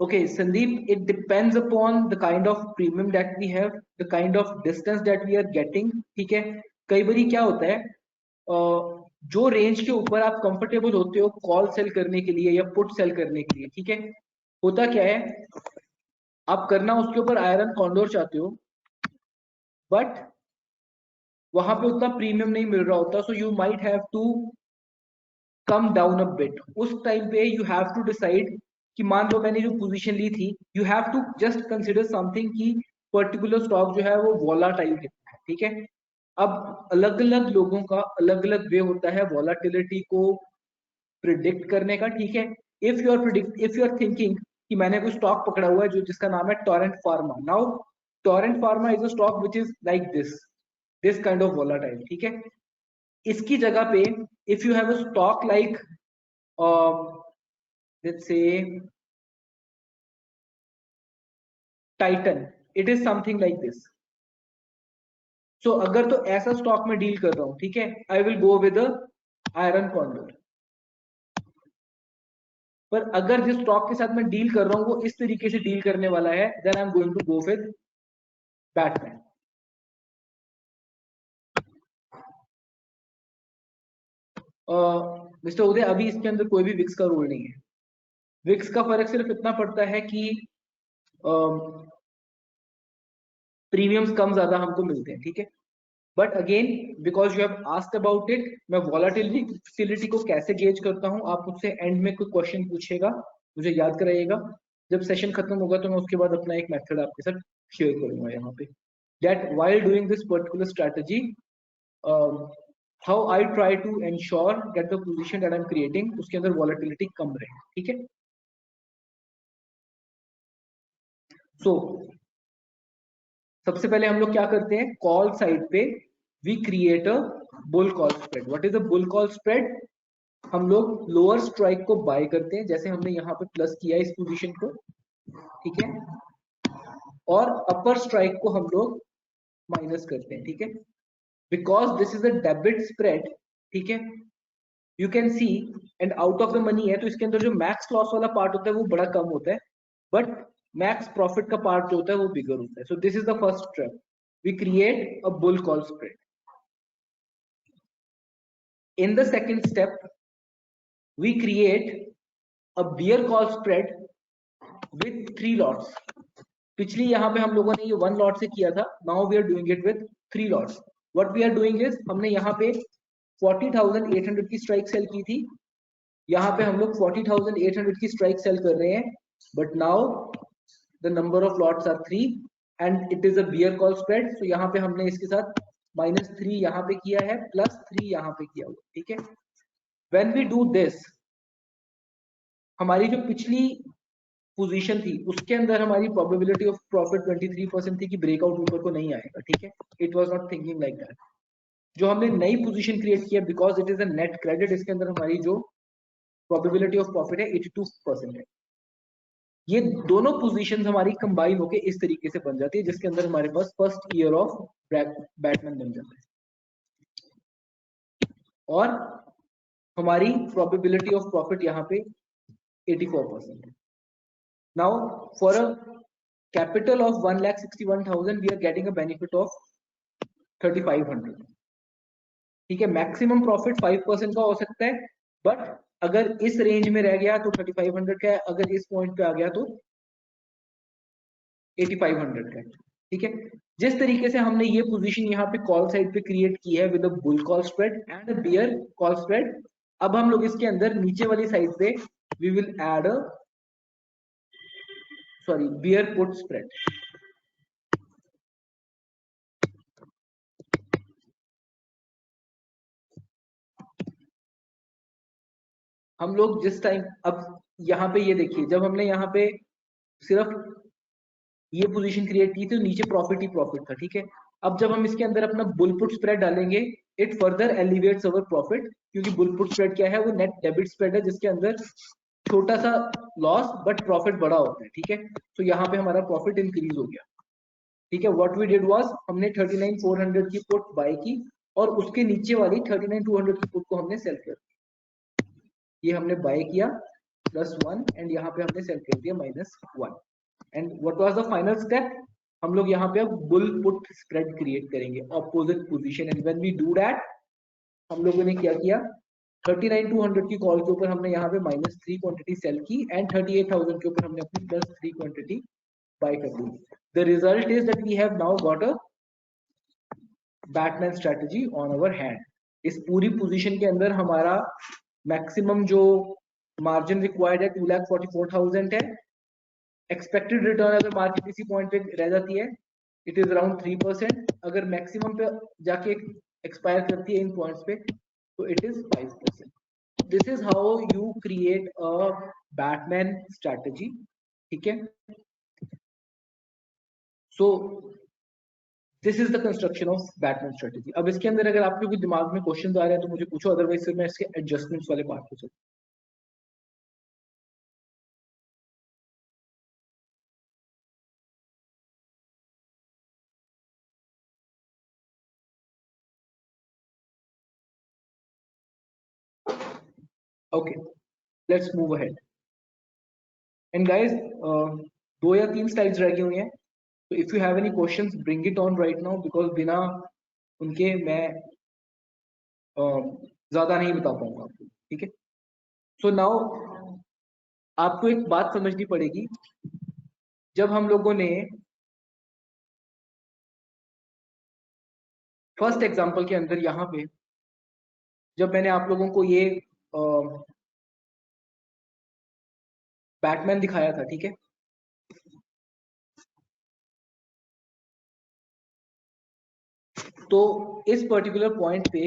Okay, Sandeep, it depends upon the kind of premium that we have, the kind of distance that we are getting. ठीक है. कई बारी क्या होता है, जो range के ऊपर आप कंफर्टेबल होते हो कॉल सेल करने के लिए या पुट सेल करने के लिए, ठीक है, होता क्या है, आप करना उसके ऊपर आयरन कॉन्डोर चाहते हो बट वहां पे उतना प्रीमियम नहीं मिल रहा होता. So you might have to come down a bit. उस टाइम पे यू हैव टू डिसाइड कि मान लो मैंने जो पोजीशन ली थी, you have to just consider something कि पर्टिकुलर स्टॉक जो है वो वोलाटाइल है, ठीक है. अब अलग अलग लोगों का अलग अलग वे होता है वोलाटिलिटी को प्रिडिक्ट करने का, ठीक है. इफ यू आर थिंकिंग कि मैंने कोई स्टॉक पकड़ा हुआ है जो जिसका नाम है Torrent pharma. Now Torrent pharma is a stock which is like this kind of volatile, ठीक है. इसकी जगह पे if you have a stock like let's say Titan, it is something like this. So अगर तो ऐसा स्टॉक में deal कर रहा हूं, ठीक है, I will go with iron condor. पर अगर जिस स्टॉक के साथ मैं डील कर रहा हूं वो इस तरीके से डील करने वाला है, then I am going to go with Batman. Mister Uday, अभी इसके अंदर कोई भी विक्स का रोल नहीं है. विक्स का फर्क सिर्फ इतना पड़ता है कि प्रीमियम्स कम ज्यादा हमको मिलते हैं, ठीक है. But again because you have asked about it, मैं वॉलेटिलिटी को कैसे गेज करता हूं, आप मुझसे एंड में कोई क्वेश्चन पूछेगा, मुझे याद कराइएगा. जब सेशन खत्म होगा तो मैं उसके बाद अपना एक मेथड आपके साथ शेयर करूंगा यहाँ पे, that while doing this particular strategy how I try to ensure that the position that I am creating उसके अंदर वॉलेटिलिटी कम रहे, ठीक है. सो सबसे पहले हम लोग क्या करते हैं, कॉल साइड पे we create a bull call spread. What is a bull call spread? हम लोग लोअर स्ट्राइक को बाय करते हैं, जैसे हमने यहाँ पे प्लस किया इस पोजीशन को, ठीक है. और अपर स्ट्राइक को हम लोग माइनस करते हैं, ठीक है, because this is a debit spread, ठीक है, you can C, and out of the money है, तो इसके अंदर जो मैक्स लॉस वाला पार्ट होता है वो बड़ा कम होता है, बट मैक्स प्रॉफिट का पार्ट जो होता है वो बिगर होता है. So this is the first trap, we create a bull call spread. In the second step, we create a bear call spread with 3 lots. पिछली यहाँ पे हम लोगों ने ये 1 lot से किया था. Now we are doing it with 3 lots. What we are doing is हमने यहाँ पे 40,800 की स्ट्राइक सेल की थी, यहाँ पे हम लोग 40,800 की स्ट्राइक सेल कर रहे हैं, but now the number of lots are 3 and it is a bear call spread. So यहाँ पे हमने इसके साथ -3 यहाँ पे किया है, +3 यहाँ पे किया हुआ, ठीक है. When we do this, हमारी जो पिछली पोजीशन थी उसके अंदर हमारी प्रोबेबिलिटी ऑफ प्रॉफिट 23% थी कि ब्रेकआउट ऊपर को नहीं आएगा, ठीक है. It was not thinking like that. जो हमने नई पोजीशन क्रिएट किया, because it is a net credit, इसके अंदर हमारी जो प्रोबेबिलिटी ऑफ प्रॉफिट है 82% है. ये दोनों पोजीशंस हमारी कंबाइन होके इस तरीके से बन जाती है, जिसके अंदर हमारे पास फर्स्ट ईयर ऑफ बैटमैन बन जाता है, और हमारी प्रोबेबिलिटी ऑफ प्रॉफिट यहाँ पे 84% है. Now, for a capital of 1,61,000, we are getting a benefit of 3,500. ठीक है, मैक्सिमम प्रॉफिट 5% का हो सकता है, बट अगर इस रेंज में रह गया तो 3,500 का है, अगर इस पॉइंट पे आ गया तो 8,500 का है, ठीक है. जिस तरीके से हमने ये पोजीशन यहाँ पे कॉल साइड पे क्रिएट की है with a bull call spread and a bear call spread, अब हम लोग इसके अंदर नीचे वाली साइड पे we will add a bear put spread. हम लोग जिस टाइम, अब यहाँ पे ये देखिए, जब हमने यहाँ पे सिर्फ ये पोजीशन क्रिएट की थी तो नीचे प्रॉफिट ही प्रॉफिट था, ठीक है. अब जब हम इसके अंदर अपना बुल पुट स्प्रेड डालेंगे, it further elevates our profit, क्योंकि बुल पुट स्प्रेड क्या है, वो नेट डेबिट स्प्रेड है जिसके अंदर छोटा सा लॉस बट प्रॉफिट बड़ा होता है, ठीक है. तो यहाँ पे हमारा प्रॉफिट इंक्रीज हो गया, ठीक है. व्हाट वी डिड वाज, हमने 39,400 की पुट बाय की और उसके नीचे वाली 39,200 की पुट को हमने सेल कर दिया. ये हमने बाय किया +1 एंड यहाँ पे हमने सेल कर दिया -1. And what was the final step, हम लोग यहाँ पे अब बुल पुट स्प्रेड क्रिएट करेंगे opposite position. And when we do that, हम लोगों ने क्या किया, 39,200 की कॉल के ऊपर हमने यहाँ पे -3 क्वांटिटी सेल की एंड 38,000 के ऊपर हमने अपनी +3 क्वांटिटी बाय कर दी. The result is that we have now got a Batman strategy on our hand. इस पूरी पोजीशन के अंदर हमारा मैक्सिमम जो मार्जिन रिक्वायर्ड है 2,44,000 है. एक्सपेक्टेड रिटर्न अगर मार्केट इसी पॉइंट पे रह जाती है, इट इज अराउंड 3%. अगर मैक्सिमम पे जाके एक्सपायर करती है इन पॉइंट्स पे, तो it is 5%. This is how you create a Batman strategy, ठीक है. So this is the construction of Batman strategy. अब इसके अंदर अगर आपके कोई दिमाग में क्वेश्चन आ रहे हैं तो मुझे पूछो, अदरवाइज फिर मैं इसके एडजस्टमेंट्स वाले पार्ट पे चलूं. Okay, let's move ahead. And guys, 2 या 3 स्लाइड्स रह गई हुई हैं, तो if you have any questions bring it on right now, because बिना उनके मैं ज्यादा नहीं बता पाऊंगा आपको, ठीक है. सो नाउ आपको एक बात समझनी पड़ेगी. जब हम लोगों ने फर्स्ट एग्जांपल के अंदर यहाँ पे, जब मैंने आप लोगों को ये बैटमैन दिखाया था, ठीक है, तो इस पर्टिकुलर पॉइंट पे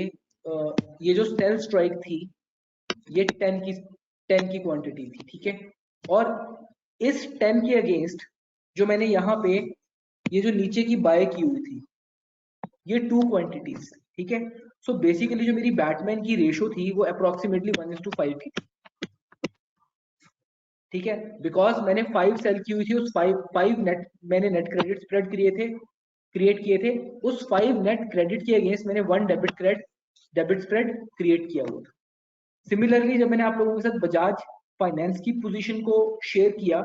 ये जो सेल स्ट्राइक थी, ये 10 की क्वांटिटी थी, ठीक है. और इस 10 के अगेंस्ट जो मैंने यहाँ पे ये जो नीचे की बाय की हुई थी, ये 2 क्वांटिटीज, ठीक है. सो बेसिकली जो मेरी बैटमैन की रेशो थी वो अप्रोक्सीमेटली 1:5 की थी, ठीक है, बिकॉज मैंने 5 सेल की हुई थी, उस 5 नेट मैंने नेट क्रेडिट स्प्रेड क्रिएट किए थे, उस 5 नेट क्रेडिट के अगेंस्ट मैंने 1 डेबिट स्प्रेड क्रिएट किया हुआ था। सिमिलरली जब मैंने आप लोगों के साथ बजाज फाइनेंस की पोजीशन को शेयर किया,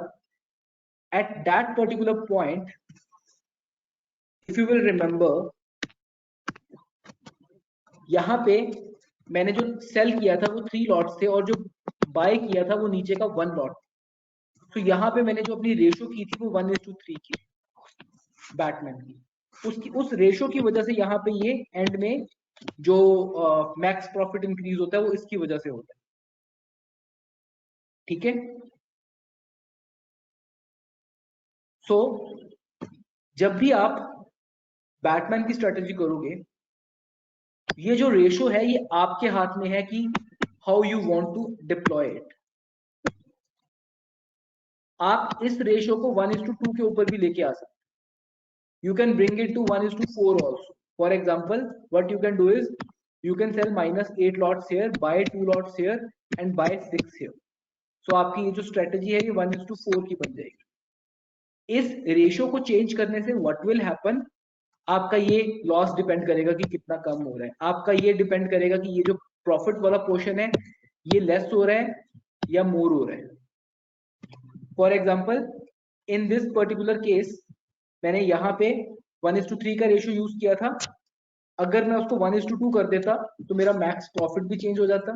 at that particular point if you will remember, यहाँ पे मैंने जो सेल किया था वो 3 लॉट्स थे और जो बाय किया था वो नीचे का 1 लॉट। तो यहाँ पे मैंने जो अपनी रेशो की थी वो 1:3 की बैटमैन की, उस रेशो की वजह से यहाँ पे ये एंड में जो मैक्स प्रॉफिट इंक्रीज होता है वो इसकी वजह से होता है। ठीक है, सो जब भी आप बैटमैन की स्ट्रेटेजी करोगे, ये जो रेशो है ये आपके हाथ में है कि how you want to deploy it. आप इस रेशो को 1:2 के ऊपर भी लेके आ सकते, you can bring it to 1:4 also. For example, what you can do is you can sell -8 lots here, buy 2 lots here and buy 6 here. So आपकी ये जो स्ट्रेटेजी है ये 1:4 की बन जाएगी। इस रेशियो को चेंज करने से what will happen, आपका ये लॉस डिपेंड करेगा कि कितना कम हो रहा है, आपका ये डिपेंड करेगा कि ये जो प्रॉफिट वाला पोर्शन है ये लेस हो रहा है या मोर हो रहा है। For example in this particular case मैंने यहाँ पे 1:3 का रेशियो यूज किया था, अगर मैं उसको 1:2 कर देता तो मेरा मैक्स प्रॉफिट भी चेंज हो जाता,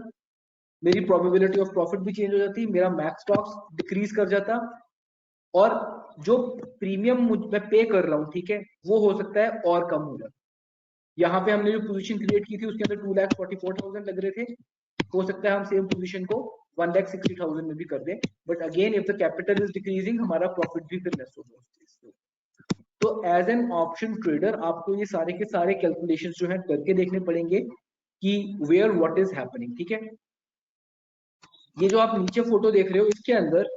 मेरी प्रोबेबिलिटी ऑफ प्रॉफिट भी चेंज हो जाती, मेरा मैक्स स्टॉक्स डिक्रीज कर जाता और जो प्रीमियम मैं पे कर रहा हूँ, ठीक है, वो हो सकता है और कम हो जाता। यहाँ पे हमने जो पोजीशन क्रिएट की थी उसके अंदर 2,44,000 लग रहे थे, हो सकता है हम सेम पोजीशन को 1,60,000 में भी कर दें, but again if the capital is decreasing हमारा प्रॉफिट भी फिर लेस होगा। तो एज एन ऑप्शन ट्रेडर आपको ये सारे के सारे कैलकुलेशंस जो है करके देखने पड़ेंगे कि वेयर व्हाट इज हैपनिंग। ठीक है, ये जो आप नीचे फोटो देख रहे हो इसके अंदर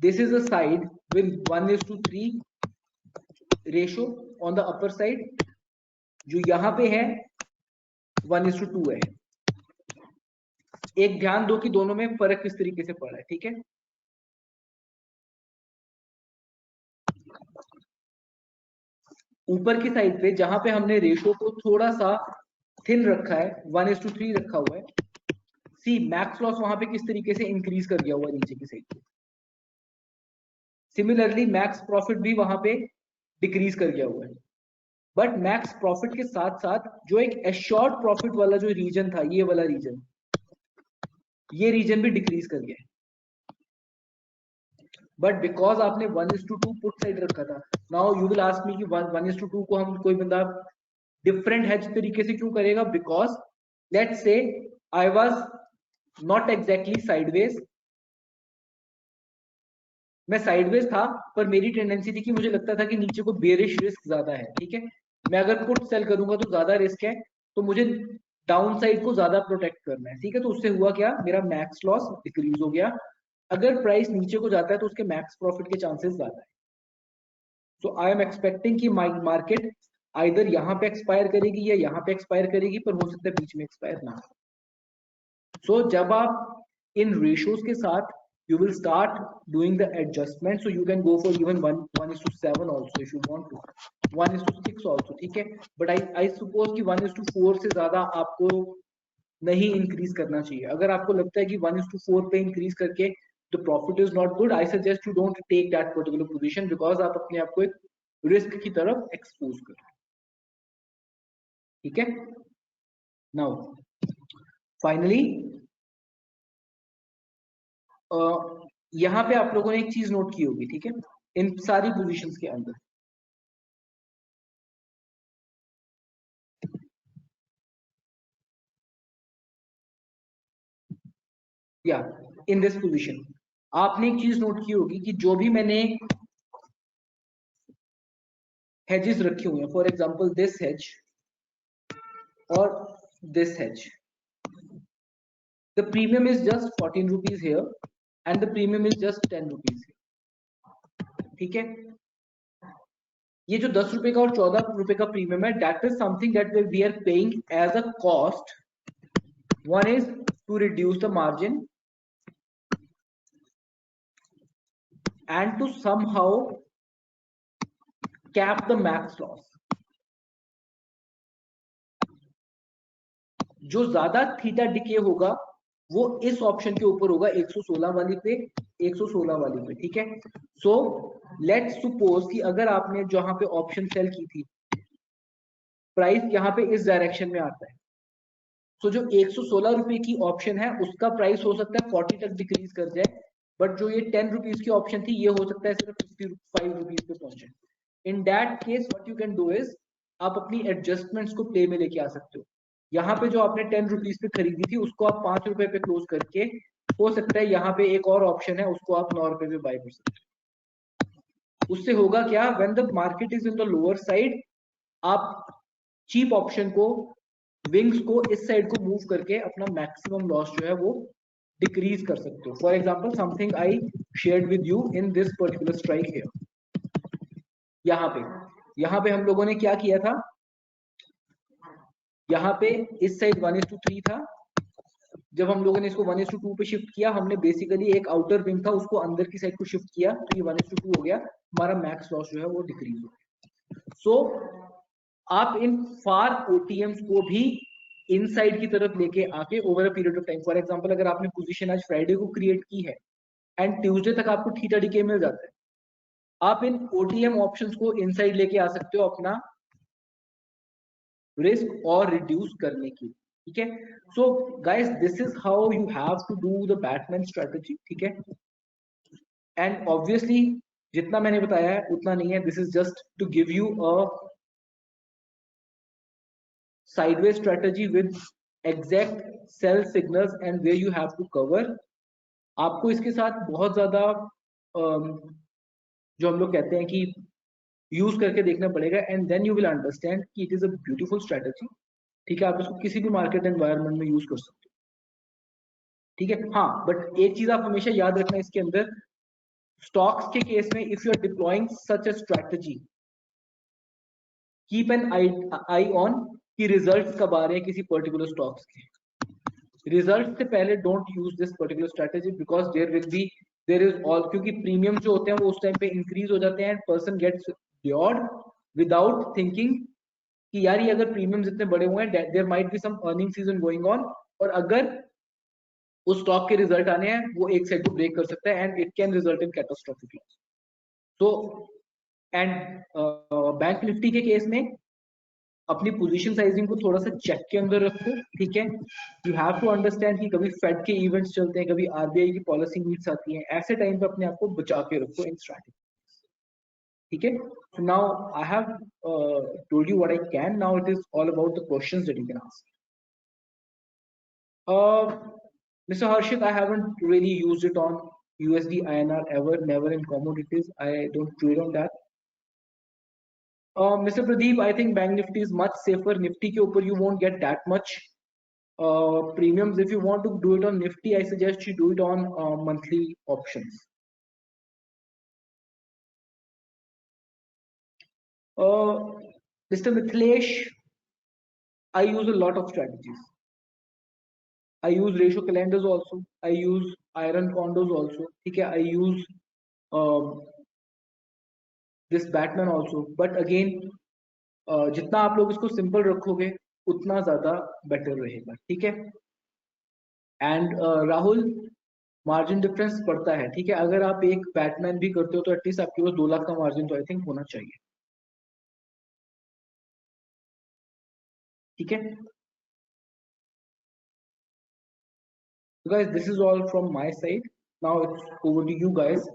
this is a side with 1:3 ratio on the upper side, जो यहाँ पे है 1:2 है। एक ध्यान दो कि दोनों में फर्क किस तरीके से पड़ा है। ठीक है, ऊपर की साइड पे जहां पे हमने रेशो को थोड़ा सा थिन रखा है, 1:3 रखा हुआ है, सी मैक्स लॉस वहां पे किस तरीके से इंक्रीज कर गया हुआ नीचे की साइड पे। सिमिलरली मैक्स प्रॉफिट भी वहां पे डिक्रीज कर गया हुआ है, बट मैक्स प्रॉफिट के साथ साथ जो एक एश्योर्ड प्रॉफिट वाला जो रीजन था, ये वाला रीजन, ये रीजन भी डिक्रीज कर गया है। बट बिकॉज आपने 1:2 पुट साइड रखा था, now you will ask me कि 1:2 को हम कोई बंदा डिफरेंट हेज तरीके से क्यों करेगा, because let's say I was not exactly sideways, मैं साइडवेज था पर मेरी टेंडेंसी थी कि मुझे लगता था कि नीचे को बेरिश रिस्क ज्यादा है। ठीक है, मैं अगर पुट सेल करूंगा तो ज्यादा रिस्क है, तो मुझे डाउन साइड को ज्यादा प्रोटेक्ट करना है। ठीक है, तो उससे हुआ क्या, मेरा मैक्स लॉस डिक्रीज हो गया। अगर प्राइस नीचे को जाता है तो उसके मैक्स प्रॉफिट के चांसेस ज्यादा है। सो आई एम एक्सपेक्टिंग कि मार्केट आइदर यहाँ पे एक्सपायर करेगी या यहाँ पे एक्सपायर करेगी, पर हो सकता है बीच में एक्सपायर ना हो। सो जब आप इन रेशियोज के साथ you will start doing the adjustment, so you can go for even 1:7 also if you want to, 1:6 also। ठीक है, but I suppose कि 1:4 से ज्यादा आपको नहीं इंक्रीज करना चाहिए। अगर आपको लगता है कि 1:4 पे इंक्रीज करके the profit is not good, I suggest you don't take that particular position because आप अपने आप को एक रिस्क की तरफ एक्सपोज कर रहे हैं। ठीक है, नाउ फाइनली यहाँ पे आप लोगों ने एक चीज नोट की होगी। ठीक है, इन सारी पोजीशंस के अंदर या इन दिस पोजीशन आपने एक चीज नोट की होगी कि जो भी मैंने हेजेस रखे हुए हैं, फॉर एग्जांपल दिस हेज और this hedge, the premium is just 14 rupees here and the premium is just 10 rupees here. ठीक है, ये जो 10 रुपए का और 14 रुपए का प्रीमियम है, that is something that we are paying as a cost. One is to reduce the margin and to somehow cap the max loss. जो ज्यादा थीटा डिके होगा वो इस ऑप्शन के ऊपर होगा 116 वाली पे, 116 वाली पे, ठीक है। सो लेट्स सपोज कि अगर आपने जहां पे ऑप्शन सेल की थी, प्राइस यहाँ पे इस डायरेक्शन में आता है, तो जो 116 रुपए की ऑप्शन है उसका प्राइस हो सकता है 40 तक डिक्रीज कर जाए, बट जो ये 10 रुपीज की ऑप्शन थी ये हो सकता है सिर्फ 55 रुपीज पे पहुंचे। In that case what you can do is, आप अपनी एडजस्टमेंट्स को प्ले में लेके आ सकते हो। यहाँ पे जो आपने 10 रुपीज पे खरीदी थी उसको आप 5 रुपए पे क्लोज करके, हो सकता है यहाँ पे एक और ऑप्शन है उसको आप 9 रुपए पे बाय कर सकते हो। उससे होगा क्या, when the market is in the lower side, आप चीप ऑप्शन को, विंग्स को इस साइड को मूव करके अपना मैक्सिमम लॉस जो है वो डिक्रीज कर सकते हो। For example something I shared with you in this particular strike here. यहाँ पे हम लोगों ने क्या किया था, यहाँ पे इस साइड 1:3 था, जब हम लोगों ने इसको 1:2 पे शिफ्ट किया, हमने बेसिकली एक आउटर विंग था उसको अंदर की साइड को शिफ्ट किया, तो ये 1:2 हो गया, हमारा मैक्स लॉस जो है वो डिक्रीज हो गया। सो आप इन फार ओटीएम्स को भी इनसाइड की तरफ लेके आके over a period of time, for example अगर आपने पोजीशन आज फ्राइडे को क्रिएट की है एंड ट्यूसडे तक आपको थीटा डीके मिल जाता है, आप इन ओटीएम ऑप्शंस को इनसाइड लेके आ सकते हो अपना रिस्क और रिड्यूस करने की, ठीक है। So guys this is how you have to do the Batman strategy, ठीक है। एंड ऑब्वियसली जितना मैंने बताया है उतना नहीं है, this is just to give you a sideways strategy with exact sell signals and where you have to cover। आपको इसके साथ बहुत ज्यादा जो हम लोग कहते हैं कि यूज करके देखना पड़ेगा, and then you will understand कि it is a beautiful strategy, ठीक है। आप इसको किसी भी मार्केट एनवायरनमेंट में यूज कर सकते हो, ठीक है। हाँ, बट एक चीज आप हमेशा याद रखना इसके अंदर, स्टॉक्स के केस में if you are deploying such a strategy, keep an eye on कि रिजल्ट्स कब आ रहे हैं किसी पर्टिकुलर स्टॉक्स के। रिजल्ट से पहले don't use this particular strategy because there is all, क्योंकि प्रीमियम जो होते हैं वो उस टाइम पे इंक्रीज हो जाते हैं एंड पर्सन गेट्स ड्योर्ड विदाउट थिंकिंग कि यार ये अगर प्रीमियम इतने बड़े हुए हैं there might be some earning season going on, और अगर उस स्टॉक के रिजल्ट आने हैं वो एक साइड को ब्रेक कर सकता है and it can result in catastrophic loss. So and bank Nifty के केस में अपनी पोजीशन साइजिंग को थोड़ा सा चेक के अंदर रखो, ठीक है। यू हैव टू अंडरस्टैंड कि कभी फेड के इवेंट्स चलते हैं, कभी आरबीआई की पॉलिसी मीट्स आती हैं, ऐसे टाइम पे अपने आप को बचा के रखो इन स्ट्रैटेजी, ठीक है। So now I have told you what I can, now it is all about the questions that you can ask. Mr. Harshit, I haven't really used it on USD INR ever, never in commodities. I don't trade on that. Mr. Pradeep, I think Bank Nifty is much safer. Nifty के ऊपर you won't get that much premiums. If you want to do it on Nifty, I suggest you do it on monthly options. Mr. Mithilesh, I use a lot of strategies. I use ratio calendars also. I use iron condos also. ठीक है, I use this Batman also. But again, जितना आप लोग इसको simple रखोगे उतना ज्यादा better रहेगा, ठीक है। एंड राहुल, मार्जिन डिफरेंस पड़ता है, ठीक है। अगर आप एक बैटमैन भी करते हो तो एटलीस्ट आपके पास 2 लाख का मार्जिन तो आई थिंक होना चाहिए, ठीक है। So guys, this is all from my side. Now it's over to you guys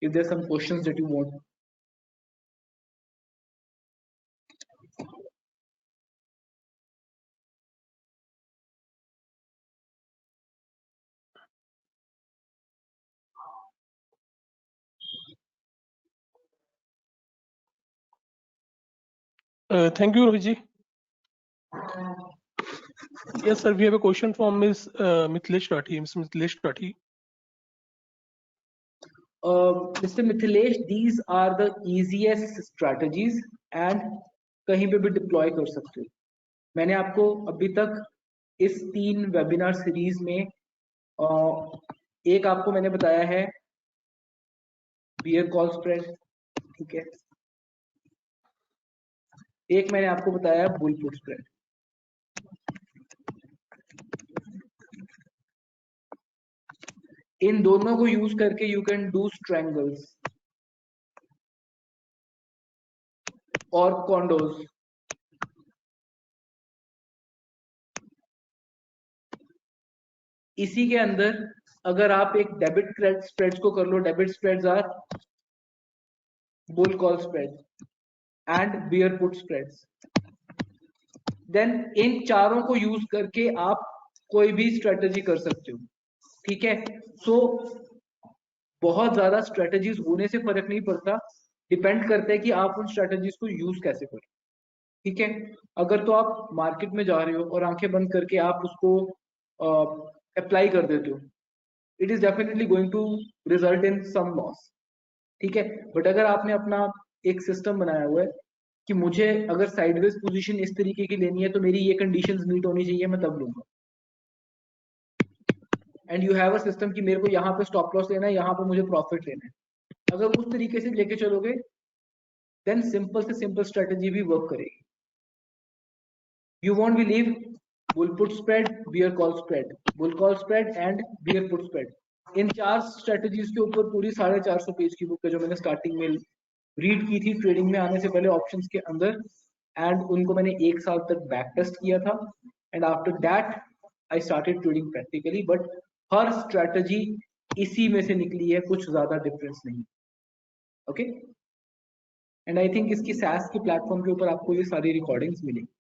if there's some questions that you want. Thank you, Ravi. Yes, sir. We have a question from Ms. Mithilesh Rathi. Ms. Mithilesh Rathi. Mr. Mithilesh, these are the easiest strategies and कहीं पे भी deploy कर सकते हो। मैंने आपको अभी तक इस 3 वेबिनार सीरीज में एक आपको मैंने बताया है बियर कॉल स्प्रेड, ठीक है। एक मैंने आपको बताया बुल पुट स्प्रेड। इन दोनों को यूज करके यू कैन डू स्ट्रैंगल्स और कॉन्डोज। इसी के अंदर अगर आप एक डेबिट क्रेडिट स्प्रेड्स को कर लो, debit spreads are bull call spread and bear put spreads, then इन चारों को यूज करके आप कोई भी स्ट्रेटजी कर सकते हो, ठीक है। सो बहुत ज्यादा स्ट्रेटजीज होने से फर्क नहीं पड़ता, डिपेंड करता है कि आप उन स्ट्रेटजीज को यूज कैसे करें, ठीक है। अगर तो आप मार्केट में जा रहे हो और आंखें बंद करके आप उसको अप्लाई कर देते हो, it is definitely going to result in some loss, ठीक है। बट अगर आपने अपना एक सिस्टम बनाया हुआ है कि मुझे अगर साइडवेज पोजीशन इस तरीके की लेनी है तो मेरी ये कंडीशंस मीट होनी चाहिए, मैं तब लूंगा। And you have a system कि मेरे को यहाँ पे स्टॉप लॉस लेना है, यहाँ पे मुझे प्रॉफिट लेना है। अगर उस तरीके से लेके चलोगे देन सिंपल से सिंपल स्ट्रेटेजी भी वर्क करेगी। You won't believe bull put spread, bear call spread, bull call spread and bear put spread, इन चार स्ट्रेटजीज के ऊपर पूरी 450 पेज की बुक है जो मैंने स्टार्टिंग में रीड की थी ट्रेडिंग में आने से पहले ऑप्शंस के अंदर, एंड उनको मैंने एक साल तक बैक टेस्ट किया था, and after that I started trading practically. But her strategy इसी में से निकली है, कुछ ज्यादा डिफरेंस नहीं, ओके। एंड आई थिंक इसकी सैस के प्लेटफॉर्म के ऊपर आपको ये सारी रिकॉर्डिंग्स मिलेंगी।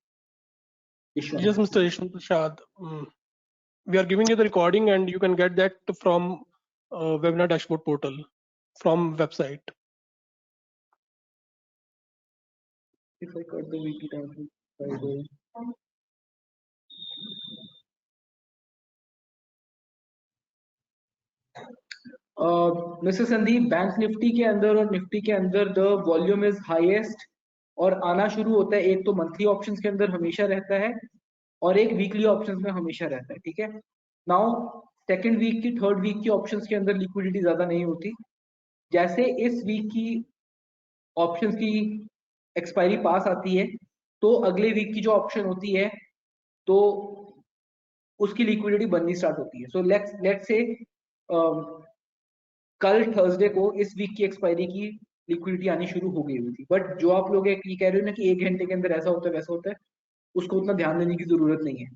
Yes, Mr. Ishwan Prasad. We are giving you the recording and you can get that from webinar dashboard portal from website. If I cut the weekly time frame by the mister Sandeep, bank Nifty के अंदर और Nifty के अंदर the volume is highest और आना शुरू होता है, एक तो मंथली ऑप्शंस के अंदर हमेशा रहता है और एक वीकली ऑप्शंस में हमेशा रहता है, ठीक है। नाउ सेकंड वीक की थर्ड वीक की ऑप्शंस के अंदर लिक्विडिटी ज्यादा नहीं होती। जैसे इस वीक की ऑप्शंस की एक्सपायरी पास आती है तो अगले वीक की जो ऑप्शन होती है तो उसकी लिक्विडिटी बननी स्टार्ट होती है। सो लेट्स से कल थर्सडे को इस वीक की एक्सपायरी की लिक्विडिटी आनी शुरू हो गई हुई थी, बट जो आप लोग ये कह रहे हो ना कि 1 घंटे के अंदर ऐसा होता है वैसा होता है, उसको उतना ध्यान देने की जरूरत नहीं है।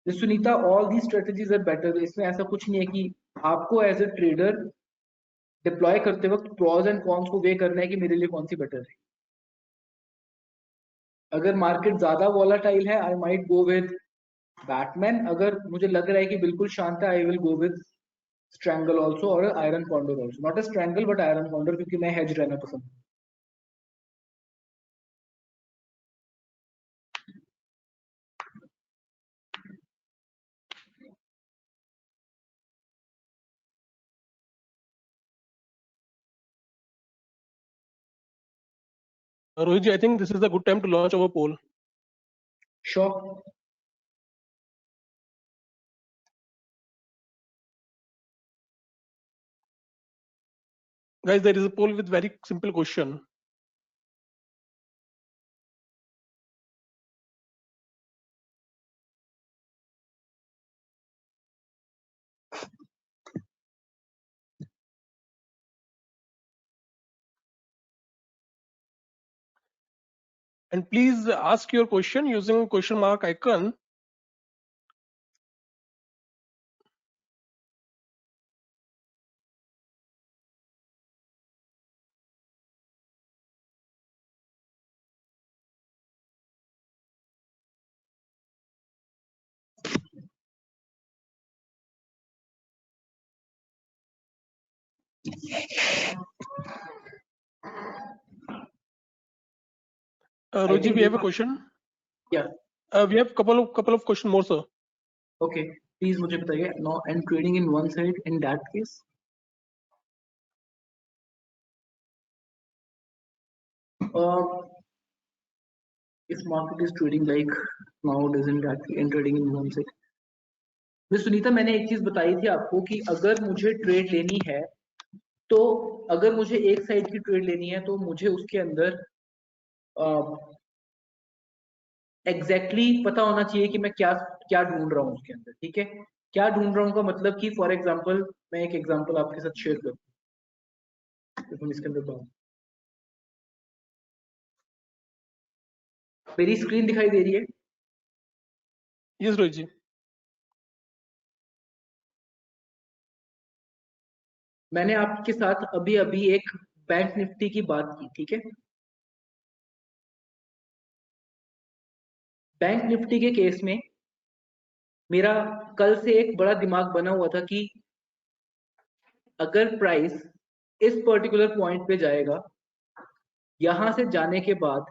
Sunita, all the strategies are better, इसमें ऐसा कुछ नहीं है कि आपको एज अ ट्रेडर डिप्लॉय करते वक्त प्रॉज एंड कॉन्स को वे करना है कि मेरे लिए कौन सी बेटर है। अगर मार्केट ज्यादा वॉलाटाइल है I might go with Batman, अगर मुझे लग रहा है कि बिल्कुल शांत है I will go with strangle also और iron condor also, not a strangle but iron condor, क्योंकि मैं हेज रहना पसंद। Rohit ji, I think this is a good time to launch our poll. Sure. Guys, there is a poll with very simple question. And please ask your question using question mark icon. Rohit ji, we have a question. Yeah. We have couple of question more, sir. Okay. Please मुझे बताइए. No, and trading in one side in that case. If market is trading like nowadays in that in trading in one side, तो सुनीता, मैंने एक चीज बताई थी आपको कि अगर मुझे ट्रेड लेनी है, तो अगर मुझे एक साइड की ट्रेड लेनी है तो मुझे उसके अंदर एग्जैक्टली पता होना चाहिए कि मैं क्या क्या ढूंढ रहा हूँ उसके अंदर। ठीक है, क्या ढूंढ रहा हूँ का मतलब कि फॉर एग्जांपल मैं एक एग्जांपल आपके साथ शेयर करूँ, हम इसके अंदर बात, मेरी स्क्रीन दिखाई दे रही है? यस रोहित जी। मैंने आपके साथ अभी अभी एक बैंक निफ्टी की बात की, ठीक है। बैंक निफ्टी के केस में मेरा कल से एक बड़ा दिमाग बना हुआ था कि अगर प्राइस इस पर्टिकुलर पॉइंट पे जाएगा, यहां से जाने के बाद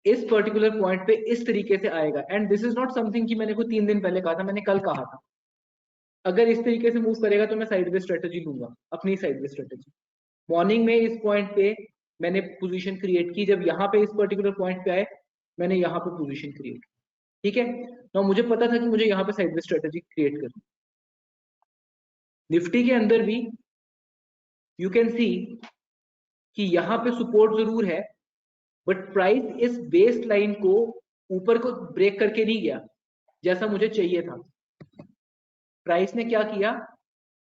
इस पर्टिकुलर पॉइंट पे इस तरीके से आएगा, and this is not something कि मैंने को 3 दिन पहले कहा था, मैंने कल कहा था। अगर इस तरीके से मूव करेगा तो मैं साइडवे स्ट्रेटजी लूंगा, अपनी साइडवे स्ट्रेटजी। मॉर्निंग में इस पॉइंट पे मैंने पोजीशन क्रिएट की, जब यहाँ पे इस पर्टिकुलर पॉइंट पे आए मैंने यहाँ पे पोजीशन क्रिएट की, ठीक है। तो मुझे पता था कि मुझे यहाँ पे साइडवे स्ट्रेटजी क्रिएट करनी। निफ्टी के अंदर भी यू कैन सी कि यहाँ पे सपोर्ट जरूर है, बट प्राइस इस बेस लाइन को ऊपर को ब्रेक करके नहीं गया जैसा मुझे चाहिए था। प्राइस ने क्या किया,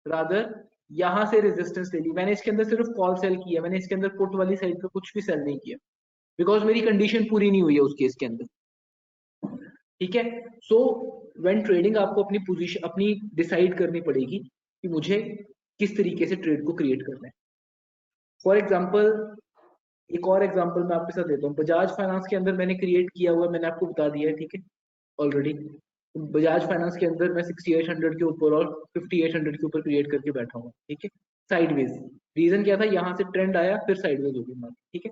रादर यहां से रेजिस्टेंस ले ली। मैंने इसके अंदर सिर्फ कॉल सेल किया, मैंने इसके अंदर पुट वाली साइड पे कुछ भी सेल नहीं किया, बिकॉज मेरी कंडीशन पूरी नहीं हुई है उस केस के अंदर, ठीक है। सो व्हेन ट्रेडिंग आपको अपनी पोजीशन अपनी डिसाइड करनी पड़ेगी कि मुझे किस तरीके से ट्रेड को क्रिएट करना है। फॉर एग्जाम्पल एक और एग्जांपल मैं आपके साथ देता हूँ। बजाज फाइनेंस के अंदर मैंने क्रिएट किया हुआ, मैंने आपको बता दिया है, ठीक है, ऑलरेडी। बजाज फाइनेंस के अंदर मैं 6800 के ऊपर और 5800 के ऊपर क्रिएट करके बैठा हूँ, ठीक है, साइडवेज। रीजन क्या था, यहाँ से ट्रेंड आया फिर साइडवेज हो गई मार्केट, ठीक है।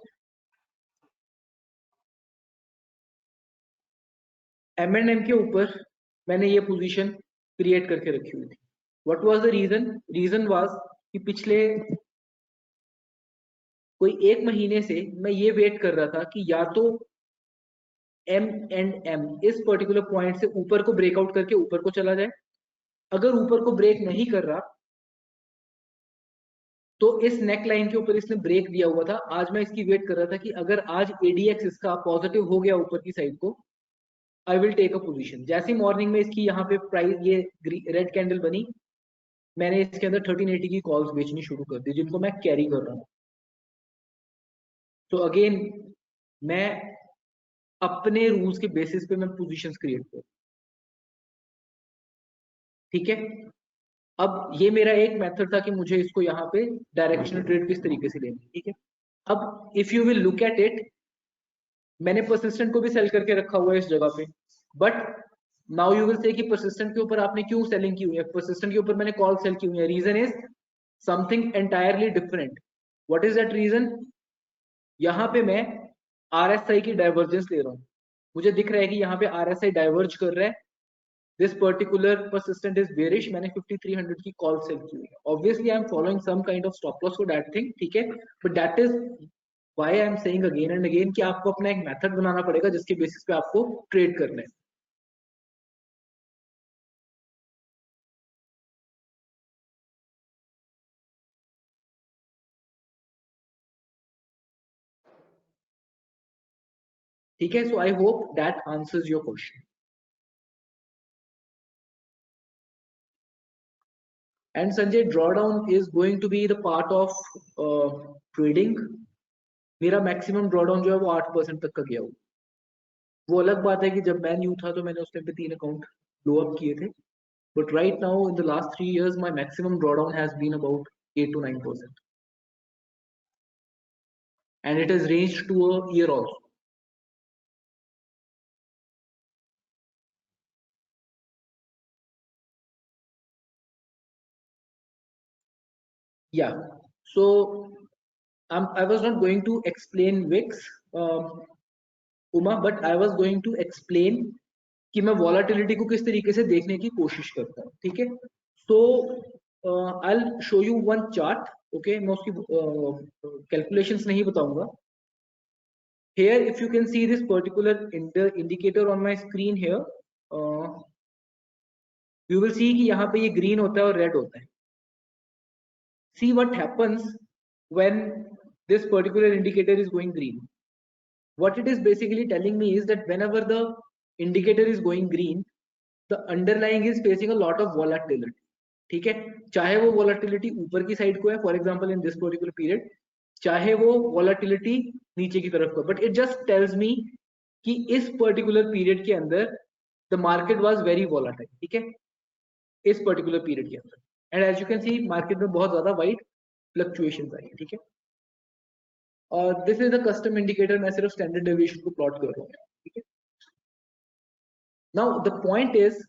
M&M के ऊपर मैंने ये पोजीशन क्रिएट करके रखी हुई थी। What was the reason? Reason was कि पिछले कोई 1 महीने से मैं ये वेट कर रहा था कि या तो M&M इस पर्टिकुलर पॉइंट से ऊपर को ब्रेकआउट करके ऊपर को चला जाए। अगर ऊपर को ब्रेक नहीं कर रहा तो इस नेक लाइन के ऊपर इसने ब्रेक दिया हुआ था। आज मैं इसकी वेट कर रहा था कि अगर आज ADX इसका पॉजिटिव हो गया ऊपर की साइड को, I will take a position. जैसे मॉर्निंग में इसकी यहाँ पे प्राइस ये रेड कैंडल बनी, मैंने इसके अंदर 1380 की कॉल्स बेचनी शुरू कर दी, जिनको मैं कैरी कर रहा हूँ। तो अगेन मैं अपने रूल्स के बेसिस पे मैं पोजीशंस क्रिएट कर, ठीक है। अब ये मेरा एक मेथड था कि मुझे इसको यहाँ पे डायरेक्शनल ट्रेड किस तरीके से लेनी है, ठीक है। अब if you will look at it, मैंने परसिस्टेंट को भी सेल करके रखा हुआ है इस जगह पे, but now you will say कि परसिस्टेंट के ऊपर आपने क्यों सेलिंग की हुई है, परसिस्टेंट के ऊपर मैंने कॉल सेल की हुई है। Reason is something entirely different. What is that reason? यहाँ पे मैं RSI की डाइवर्जेंस ले रहा हूँ, मुझे दिख रहा है कि यहाँ पे RSI डाइवर्ज कर रहा है, this particular persistent is bearish, मैंने 5300 की कॉल सेल की हुई है। Obviously I am following some kind of stop loss for that thing, ठीक है, but that is why I am saying again and again कि आपको अपना एक मेथड बनाना पड़ेगा जिसके बेसिस पे आपको ट्रेड करना है। ठीक है, so I hope that answers your question. And Sanjay, drawdown is going to be the part of trading. मेरा मैक्सिमम ड्रॉडाउन जो है वो 8% तक का गया हुआ। वो अलग बात है कि जब मैं न्यू था तो मैंने उस टाइम पे 3 अकाउंट ब्लो अप किए थे, but right now in the last 3 years my maximum drawdown has been about 8 to 9%, and it has ranged to a year also. Yeah, so I was not going to explain VIX, Uma, but I was going to explain कि मैं volatility को किस तरीके से देखने की कोशिश करता हूँ, ठीक है। So I'll show you one chart, okay, मैं उसकी calculations नहीं बताऊंगा। Here if you can see this particular indicator on my screen here, you will see कि यहाँ पे ये ग्रीन होता है और रेड होता है. See what happens when this particular indicator is going green. What it is basically telling me is that whenever the indicator is going green, the underlying is facing a lot of volatility. ठीक है, चाहे वो volatility ऊपर की side को है, for example in this particular period, चाहे वो volatility नीचे की तरफ को, but it just tells me कि इस particular period के अंदर the market was very volatile. ठीक है, इस particular period के अंदर, and as you can see market में बहुत ज्यादा wide fluctuations आई है. ठीक है, और this is the custom indicator, मैं सिर्फ स्टैंडर्ड डेविएशन को प्लॉट कर रहा हूँ. ठीक है, नाउ द पॉइंट इज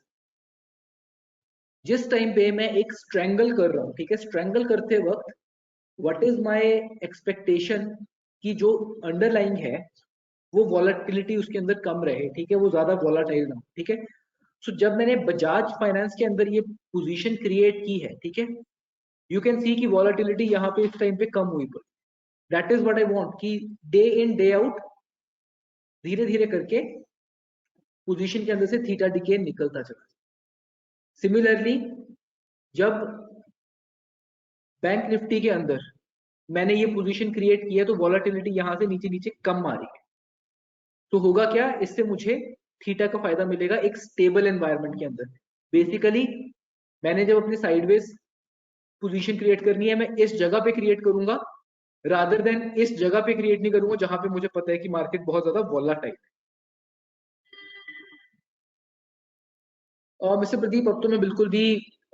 जिस टाइम पे मैं एक स्ट्रेंगल कर रहा हूँ, ठीक है, स्ट्रेंगल करते वक्त व्हाट इज माय एक्सपेक्टेशन कि जो अंडरलाइंग है वो वॉलेटिलिटी उसके अंदर कम रहे. ठीक है, वो ज्यादा वॉलेटाइल ना हो. ठीक है, सो जब मैंने बजाज फाइनेंस के अंदर ये पोजीशन क्रिएट की है, ठीक है, यू कैन सी कि वॉलेटिलिटी यहाँ पे इस टाइम पे कम हुई. पर that is what I want कि डे इन डे आउट धीरे धीरे करके पोजीशन के अंदर से थीटा डिके निकलता चला. सिमिलरली जब बैंक निफ्टी के अंदर मैंने ये पोजीशन क्रिएट किया तो वॉलेटिलिटी यहां से नीचे नीचे कम आ रही है. तो होगा क्या, इससे मुझे थीटा का फायदा मिलेगा एक स्टेबल एनवायरनमेंट के अंदर. बेसिकली मैंने जब अपनी साइडवेज पोजीशन क्रिएट करनी है, मैं इस जगह पे क्रिएट करूंगा रादर देन इस जगह पे क्रिएट नहीं करूंगा जहां पे मुझे पता है कि मार्केट बहुत ज्यादा वॉलेटाइल है. मिस्टर प्रदीप, अब तो मैं बिल्कुल भी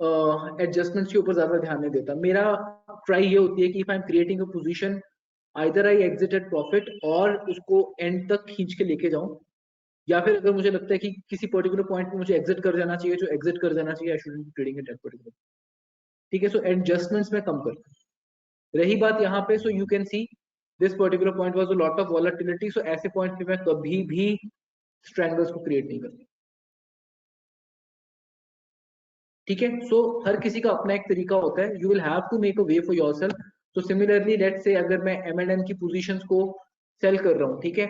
एडजस्टमेंट्स के ऊपर ज्यादा ध्यान नहीं देता. मेरा ट्राई ये होती है कि if I am creating a position either I exit at profit और उसको एंड तक खींच के लेके जाऊं, या फिर अगर मुझे लगता है कि किसी पर्टिकुलर पॉइंट पे मुझे एग्जिट कर जाना चाहिए, जो एग्जिट कर जाना चाहिए, I shouldn't be trading at that particular. ठीक है, सो एडजस्टमेंट्स में कम करता हूं. रही बात यहाँ पे, so you can see this particular point was a lot of volatility. So ऐसे पॉइंट पे मैं कभी भी स्ट्रेंगल्स को क्रिएट नहीं करता. ठीक है, सो हर किसी का अपना एक तरीका होता है. You will have to make a way for yourself. तो सिमिलरली लेट्स से अगर मैं M&M की पोजीशंस को सेल कर रहा हूँ, ठीक है,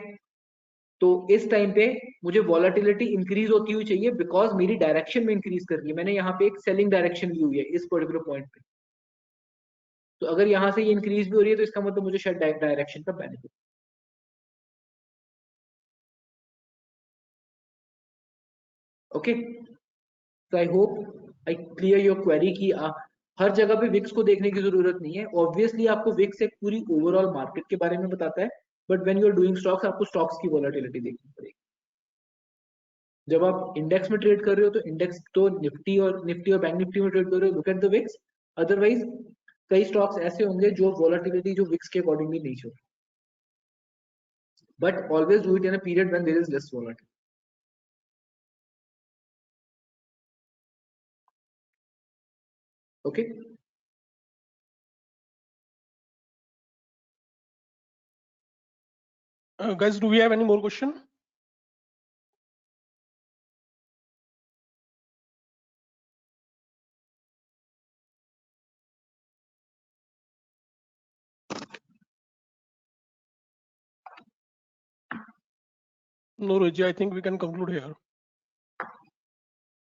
तो इस टाइम पे मुझे वॉलेटिलिटी इंक्रीज होती हुई चाहिए बिकॉज मेरी डायरेक्शन में इंक्रीज कर रही है. मैंने यहाँ पे एक सेलिंग डायरेक्शन ली हुई है इस पर्टिकुलर पॉइंट पे. तो अगर यहाँ से ये इंक्रीज भी हो रही है तो इसका मतलब मुझे शायद डायरेक्शन का बेनिफिट. ओके, तो I hope I clear your query कि हर जगह पे विक्स को देखने की जरूरत नहीं है. ऑब्वियसली आपको विक्स एक पूरी ओवरऑल मार्केट के बारे में बताता है, but when you are doing stocks आपको स्टॉक्स की वॉलेटिलिटी देखनी पड़ेगी. जब आप इंडेक्स में ट्रेड कर रहे हो तो इंडेक्स तो निफ्टी और बैंक निफ्टी में ट्रेड कर रहे हो, look at the VIX. Otherwise कई स्टॉक्स ऐसे होंगे जो वॉलेटिलिटी जो विक्स के अकॉर्डिंगली नहीं चल, but always do it in a period when there is less volatility. Okay, Guys, do we have any more question? No, Roji, I think we can conclude here.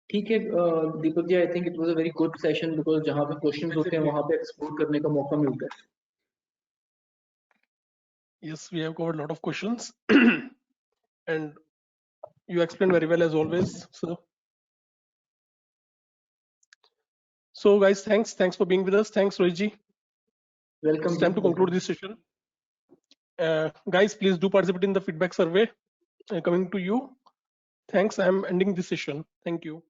ठीक है Deepak ji, I think it was a very good session because जहां पे questions होते हैं वहां पे explore करने का मौका मिलता है. Yes, we have covered a lot of questions and you explained very well as always. So guys, thanks for being with us. Thanks, Roji. Welcome. It's time to conclude this session. Guys, please do participate in the feedback survey coming to you. Thanks. I'm ending this session. Thank you.